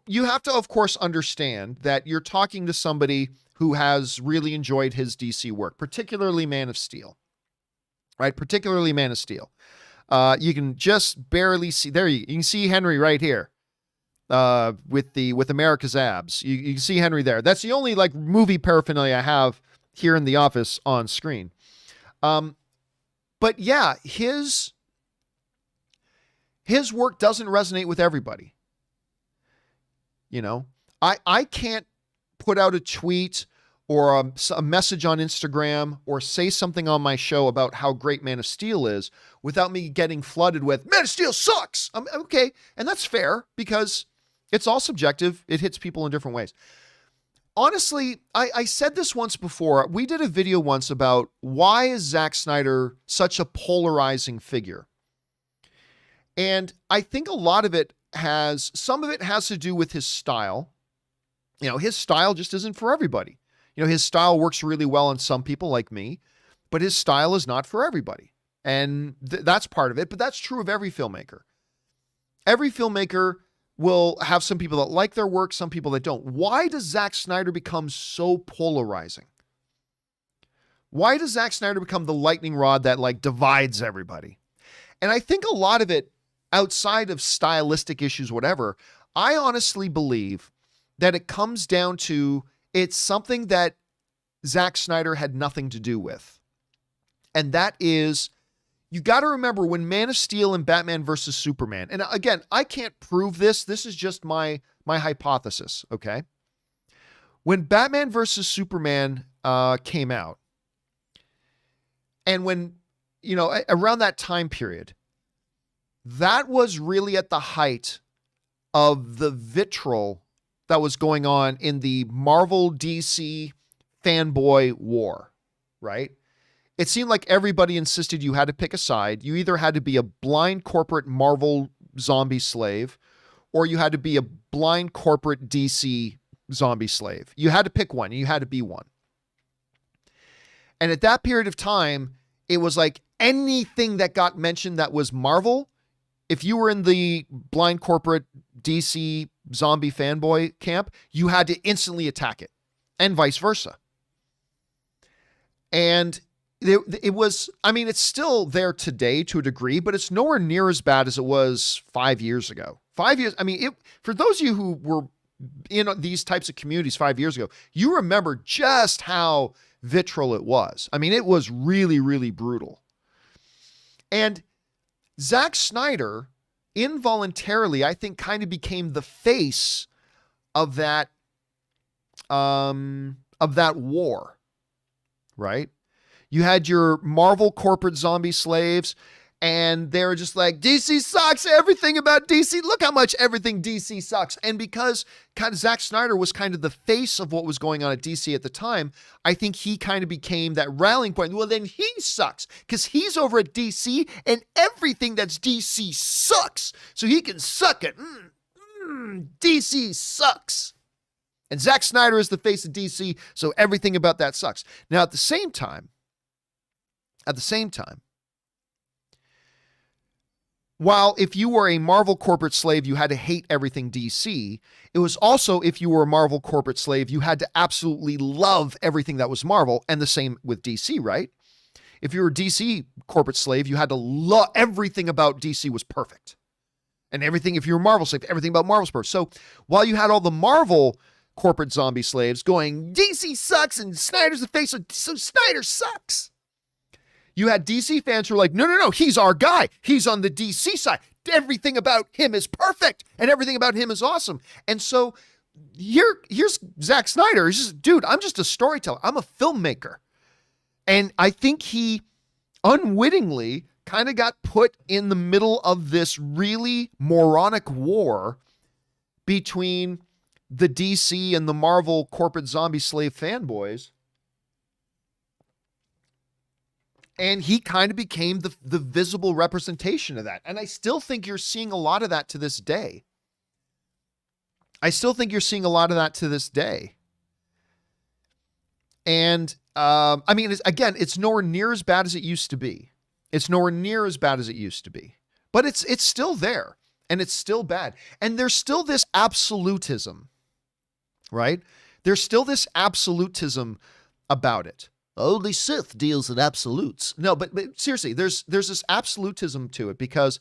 you have to, of course, understand that you're talking to somebody who has really enjoyed his DC work, particularly Man of Steel. Right? Particularly Man of Steel. You can just barely see, there you can see Henry right here with America's abs. You can see Henry there. That's the only movie paraphernalia I have here in the office on screen. But yeah, his work doesn't resonate with everybody. I can't put out a tweet or a message on Instagram or say something on my show about how great Man of Steel is without me getting flooded with, Man of Steel sucks! Okay, and that's fair because it's all subjective. It hits people in different ways. Honestly, I said this once before. We did a video once about why is Zack Snyder such a polarizing figure? And I think some of it has to do with his style. His style just isn't for everybody. His style works really well on some people like me, but his style is not for everybody. And that's part of it, but that's true of every filmmaker. Every filmmaker will have some people that like their work, some people that don't. Why does Zack Snyder become so polarizing? Why does Zack Snyder become the lightning rod that divides everybody? And I think a lot of it, outside of stylistic issues, whatever, I honestly believe that it comes down to it's something that Zack Snyder had nothing to do with. And that is, you got to remember when Man of Steel and Batman versus Superman, and again, I can't prove this. This is just my hypothesis, okay? When Batman versus Superman came out, And when, around that time period, that was really at the height of the vitriol that was going on in the Marvel DC fanboy war, right? It seemed like everybody insisted you had to pick a side. You either had to be a blind corporate Marvel zombie slave, or you had to be a blind corporate DC zombie slave. You had to pick one, and you had to be one. And at that period of time, it was like anything that got mentioned that was Marvel, if you were in the blind corporate DC zombie fanboy camp, you had to instantly attack it, and vice versa. And it was, it's still there today to a degree, but it's nowhere near as bad as it was 5 years ago. 5 years, for those of you who were in these types of communities 5 years ago, you remember just how vitriol it was. It was really, really brutal. And Zack Snyder involuntarily, I think, kind of became the face of that war, right? You had your Marvel corporate zombie slaves, and they were just like, DC sucks, everything about DC, look how much everything DC sucks. And because kind of Zack Snyder was kind of the face of what was going on at DC at the time, I think he kind of became that rallying point. Well, then he sucks because he's over at DC and everything that's DC sucks. So he can suck it. DC sucks. And Zack Snyder is the face of DC, so everything about that sucks. Now, at the same time, while if you were a Marvel corporate slave, you had to hate everything DC, it was also, if you were a Marvel corporate slave, you had to absolutely love everything that was Marvel, and the same with DC, right? If you were a DC corporate slave, you had to love everything about DC was perfect. And everything, if you were a Marvel slave, everything about Marvel's perfect. So while you had all the Marvel corporate zombie slaves going, DC sucks and Snyder's the face, so Snyder sucks. You had DC fans who were like, no, he's our guy. He's on the DC side. Everything about him is perfect and everything about him is awesome. And so here's Zack Snyder. He's just, dude, I'm just a storyteller. I'm a filmmaker. And I think he unwittingly kind of got put in the middle of this really moronic war between the DC and the Marvel corporate zombie slave fanboys. And he kind of became the visible representation of that. And I still think you're seeing a lot of that to this day. And, it's nowhere near as bad as it used to be. But it's still there. And it's still bad. And there's still this absolutism, right? There's still this absolutism about it. Only Sith deals in absolutes. No, but seriously, there's this absolutism to it because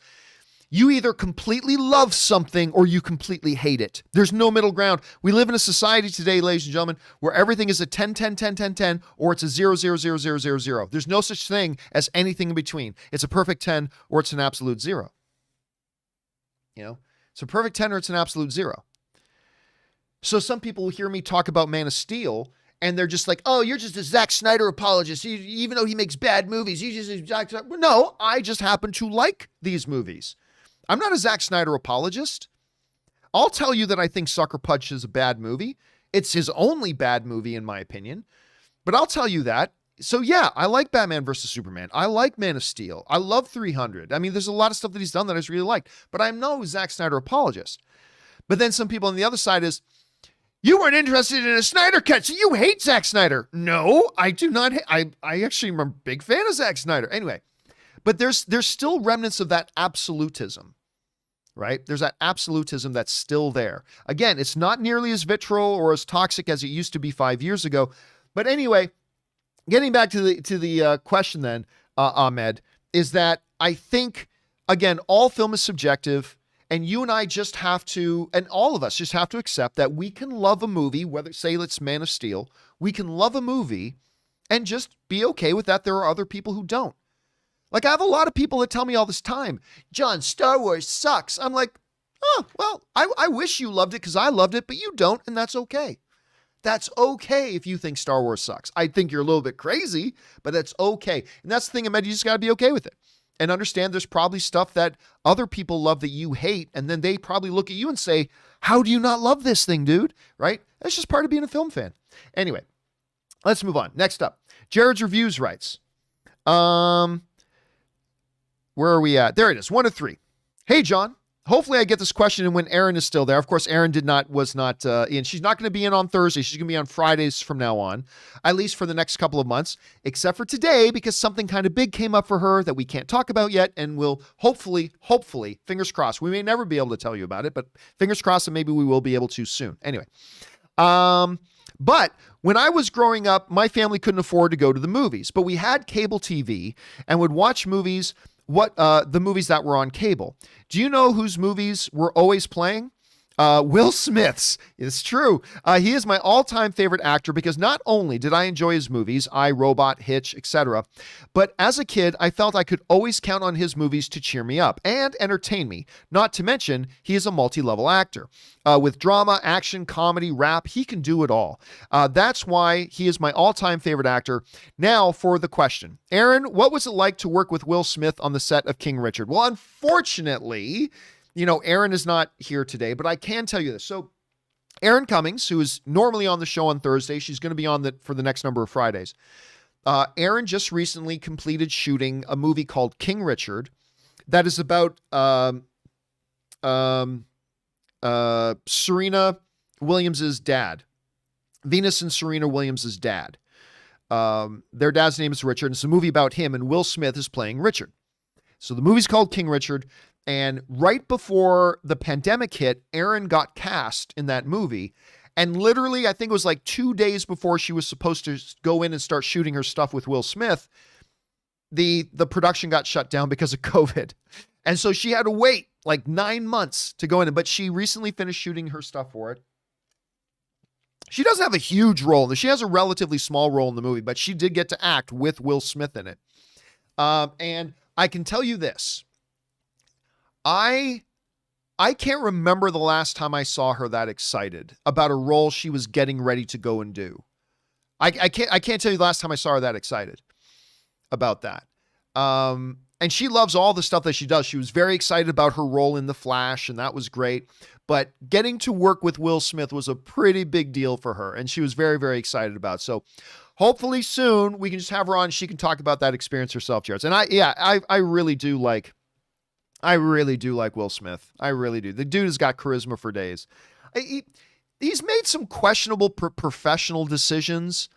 you either completely love something or you completely hate it. There's no middle ground. We live in a society today, ladies and gentlemen, where everything is a 10, 10, 10, 10, 10, or it's a 0, 0, 0, 0, 0, 0. There's no such thing as anything in between. It's a perfect 10 or it's an absolute 0. It's a perfect 10 or it's an absolute 0. So some people will hear me talk about Man of Steel, and they're just like, oh, you're just a Zack Snyder apologist. Even though he makes bad movies, No, I just happen to like these movies. I'm not a Zack Snyder apologist. I'll tell you that I think Sucker Punch is a bad movie. It's his only bad movie, in my opinion. But I'll tell you that. So yeah, I like Batman versus Superman. I like Man of Steel. I love 300. There's a lot of stuff that he's done that I just really liked. But I'm no Zack Snyder apologist. But then some people on the other side is, you weren't interested in a Snyder cut, so you hate Zack Snyder. No, I do not. I actually am a big fan of Zack Snyder. Anyway, but there's still remnants of that absolutism, right? There's that absolutism that's still there. Again, it's not nearly as vitriol or as toxic as it used to be 5 years ago. But anyway, getting back to the question then, Ahmed, is that I think, again, all film is subjective. And you and I just have to, and all of us just have to accept that we can love a movie, whether, say, it's Man of Steel, we can love a movie and just be okay with that. There are other people who don't. Like, I have a lot of people that tell me all this time, John, Star Wars sucks. I'm like, oh, well, I wish you loved it because I loved it, but you don't, and that's okay. That's okay if you think Star Wars sucks. I think you're a little bit crazy, but that's okay. And that's the thing, Ahmed, you just got to be okay with it. And understand there's probably stuff that other people love that you hate, and then they probably look at you and say, how do you not love this thing, dude? Right? That's just part of being a film fan. Anyway, let's move on. Next up, Jared's Reviews writes, where are we at? There it is, 1 of 3. Hey, John. Hopefully I get this question in when Erin is still there. Of course, Erin was not in. She's not going to be in on Thursday. She's going to be on Fridays from now on, at least for the next couple of months, except for today, because something kind of big came up for her that we can't talk about yet. And we'll hopefully, fingers crossed, we may never be able to tell you about it, but fingers crossed that maybe we will be able to soon. Anyway, but when I was growing up, my family couldn't afford to go to the movies, but we had cable TV and would watch movies, the movies that were on cable. Do you know whose movies were always playing? Will Smith's. It's true. He is my all-time favorite actor because not only did I enjoy his movies, I, Robot, Hitch, etc., but as a kid, I felt I could always count on his movies to cheer me up and entertain me. Not to mention, he is a multi-level actor. With drama, action, comedy, rap, he can do it all. That's why he is my all-time favorite actor. Now for the question. Aaron, what was it like to work with Will Smith on the set of King Richard? Well, unfortunately, Erin is not here today, but I can tell you this. So Erin Cummings, who is normally on the show on Thursday, she's going to be on for the next number of Fridays. Erin just recently completed shooting a movie called King Richard that is about Serena Williams' dad, Venus and Serena Williams' dad. Their dad's name is Richard, and it's a movie about him, and Will Smith is playing Richard. So the movie's called King Richard. And right before the pandemic hit, Erin got cast in that movie. And literally, I think it was like 2 days before she was supposed to go in and start shooting her stuff with Will Smith, the production got shut down because of COVID. And so she had to wait like 9 months to go in. But she recently finished shooting her stuff for it. She doesn't have a huge role. She has a relatively small role in the movie, but she did get to act with Will Smith in it. And I can tell you this. I can't remember the last time I saw her that excited about a role she was getting ready to go and do. I can't tell you the last time I saw her that excited about that. And she loves all the stuff that she does. She was very excited about her role in The Flash, and that was great. But getting to work with Will Smith was a pretty big deal for her, and she was very, very excited about it. So hopefully soon we can just have her on. She can talk about that experience herself, Jared. And I really do like Will Smith. I really do. The dude has got charisma for days. He's made some questionable professional decisions,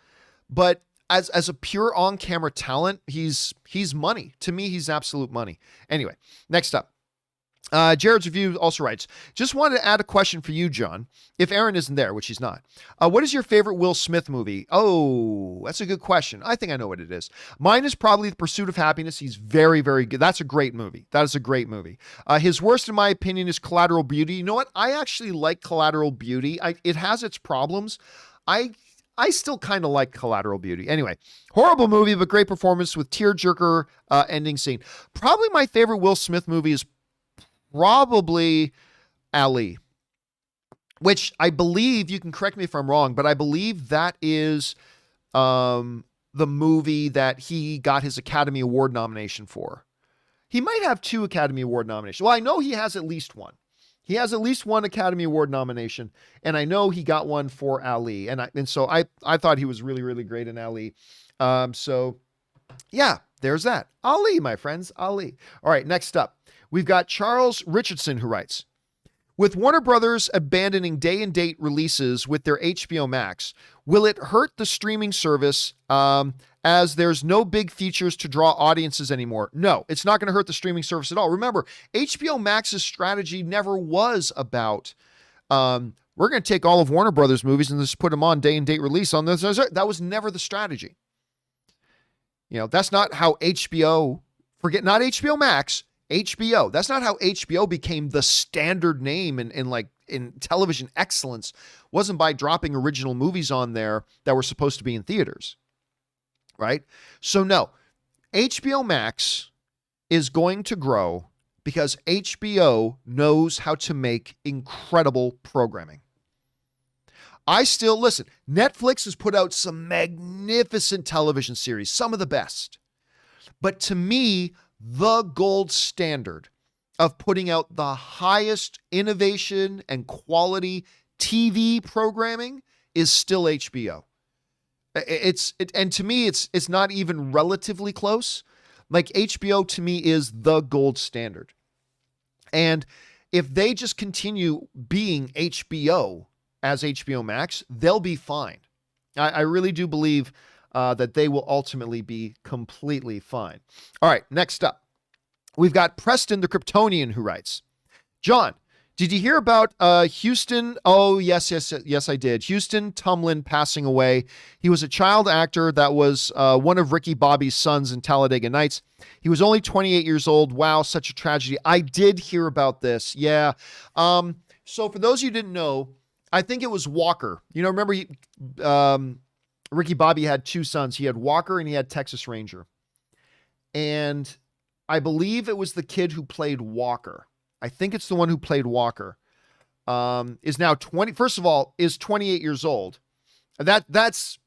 but as a pure on-camera talent, he's money. To me, he's absolute money. Anyway, next up. Jared's Review also writes, just wanted to add a question for you, John, if Erin isn't there, which she's not. What is your favorite Will Smith movie? Oh, that's a good question. I think I know what it is. Mine is probably The Pursuit of Happiness. He's very, very good. That's a great movie. That is a great movie. His worst, in my opinion, is Collateral Beauty. You know what? I actually like Collateral Beauty. It has its problems. I still kind of like Collateral Beauty. Anyway, horrible movie, but great performance with tearjerker ending scene. Probably my favorite Will Smith movie is probably Ali, which I believe, you can correct me if I'm wrong, but I believe that is the movie that he got his Academy Award nomination for. He might have 2 Academy Award nominations. Well, I know he has at least one. He has at least 1 Academy Award nomination, and I know he got one for Ali. And so I thought he was really, really great in Ali. So yeah, there's that. Ali, my friends, Ali. All right, next up. We've got Charles Richardson who writes, with Warner Brothers abandoning day and date releases with their HBO Max, will it hurt the streaming service as there's no big features to draw audiences anymore? No, it's not going to hurt the streaming service at all. Remember, HBO Max's strategy never was about, we're going to take all of Warner Brothers movies and just put them on day and date release on this. That was never the strategy. That's not how HBO, not HBO Max, HBO. That's not how HBO became the standard name in television excellence. Wasn't by dropping original movies on there that were supposed to be in theaters. Right? So no, HBO Max is going to grow because HBO knows how to make incredible programming. I still listen. Netflix has put out some magnificent television series, some of the best. But to me, the gold standard of putting out the highest innovation and quality TV programming is still HBO. And to me, it's not even relatively close. Like HBO to me is the gold standard. And if they just continue being HBO as HBO Max, they'll be fine. I really do believe that they will ultimately be completely fine. All right, next up, we've got Preston the Kryptonian who writes, John, did you hear about Houston? Oh, yes, I did. Houston Tumlin passing away. He was a child actor that was one of Ricky Bobby's sons in Talladega Nights. He was only 28 years old. Wow, such a tragedy. I did hear about this. Yeah. So for those of you who didn't know, I think it was Walker. You know, remember Ricky Bobby had two sons. He had Walker and he had Texas Ranger. And I believe it was the kid who played Walker. I think it's the one who played Walker, is now 20. First of all, is 28 years old. That's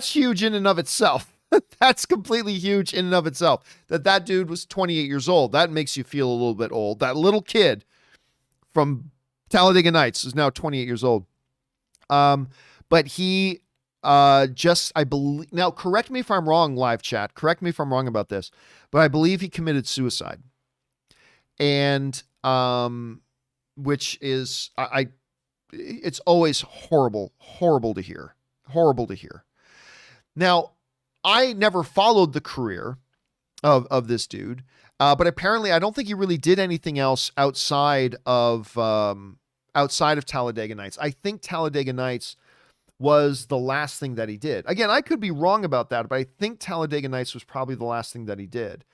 huge in and of itself. That's completely huge in and of itself. That dude was 28 years old. That makes you feel a little bit old. That little kid from Talladega Nights is now 28 years old. But he I believe, now correct me if I'm wrong, live chat. Correct me if I'm wrong about this, but I believe he committed suicide. And which is it's always horrible to hear. Now, I never followed the career of this dude, but apparently I don't think he really did anything else outside of Talladega Nights. I think Talladega Nights was the last thing that he did. Again, I could be wrong about that, but I think Talladega Nights was probably the last thing that he did.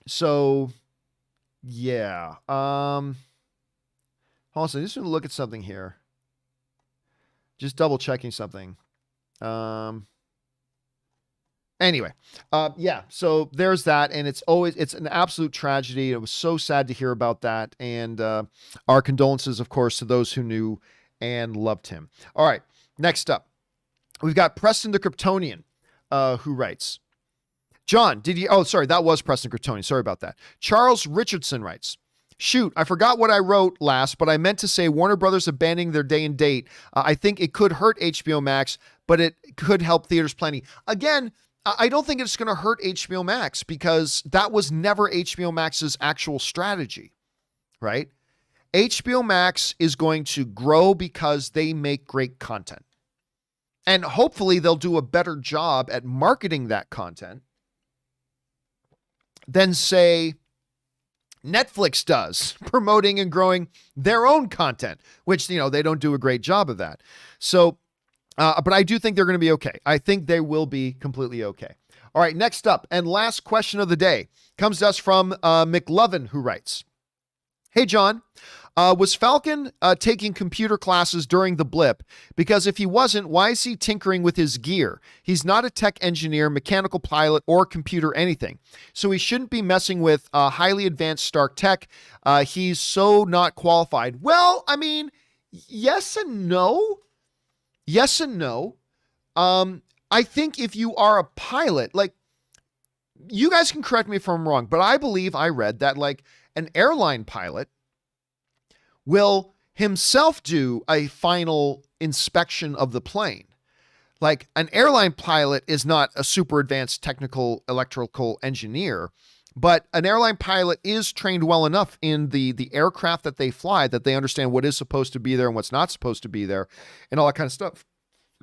So yeah. Also, just going to look at something here. Just double checking something. Anyway, yeah, so there's that. And it's an absolute tragedy. It was so sad to hear about that. And, our condolences, of course, to those who knew and loved him. All right. Next up, we've got Preston the Kryptonian, who writes, John, that was Preston Kryptonian. Sorry about that. Charles Richardson writes, shoot, I forgot what I wrote last, but I meant to say Warner Brothers abandoning their day and date. I think it could hurt HBO Max, but it could help theaters plenty. Again, I don't think it's going to hurt HBO Max because that was never HBO Max's actual strategy, right? HBO Max is going to grow because they make great content. And hopefully they'll do a better job at marketing that content than, say, Netflix does, promoting and growing their own content, which, they don't do a great job of that. So, but I do think they're going to be okay. I think they will be completely okay. All right, next up and last question of the day comes to us from McLovin, who writes, hey, John, was Falcon taking computer classes during the blip? Because if he wasn't, why is he tinkering with his gear? He's not a tech engineer, mechanical pilot, or computer anything. So he shouldn't be messing with highly advanced Stark tech. He's so not qualified. Well, I mean, yes and no. Yes and no. I think if you are a pilot, like, you guys can correct me if I'm wrong, but I believe I read that, like, an airline pilot will himself do a final inspection of the plane. Like, an airline pilot is not a super advanced technical electrical engineer, but an airline pilot is trained well enough in the aircraft that they fly that they understand what is supposed to be there and what's not supposed to be there and all that kind of stuff.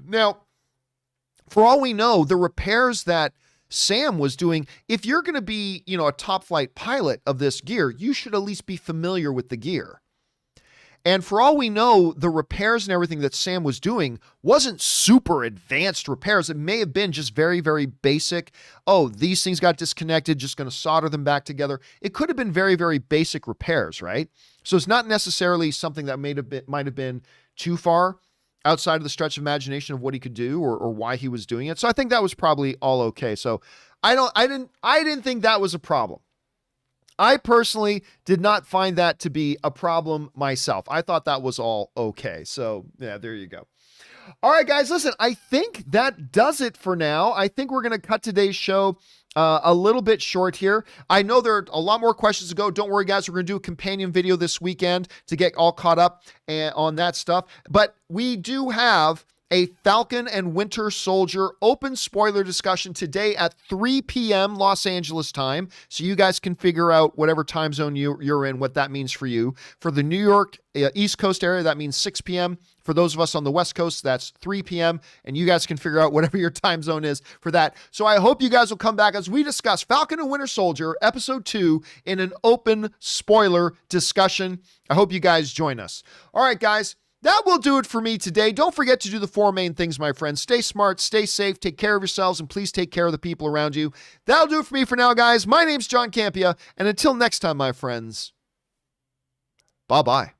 Now, for all we know, the repairs that Sam was doing, if you're going to be, a top flight pilot of this gear, you should at least be familiar with the gear. And for all we know, the repairs and everything that Sam was doing wasn't super advanced repairs. It may have been just very, very basic. Oh, these things got disconnected, just going to solder them back together. It could have been very, very basic repairs, right? So it's not necessarily something that might have been too far outside of the stretch of imagination of what he could do or why he was doing it. So I think that was probably all okay. So I didn't think that was a problem. I personally did not find that to be a problem myself. I thought that was all okay. So yeah, there you go. All right, guys, listen, I think that does it for now. I think we're going to cut today's show a little bit short here. I know there are a lot more questions to go. Don't worry, guys. We're going to do a companion video this weekend to get all caught up on that stuff. But we do have a Falcon and Winter Soldier open spoiler discussion today at 3 p.m. Los Angeles time. So you guys can figure out whatever time zone you're in, what that means for you. For the New York East Coast area, that means 6 p.m. For those of us on the West Coast, that's 3 p.m. And you guys can figure out whatever your time zone is for that. So I hope you guys will come back as we discuss Falcon and Winter Soldier episode 2 in an open spoiler discussion. I hope you guys join us. All right, guys. That will do it for me today. Don't forget to do the 4 main things, my friends. Stay smart, stay safe, take care of yourselves, and please take care of the people around you. That'll do it for me for now, guys. My name's John Campea, and until next time, my friends, bye-bye.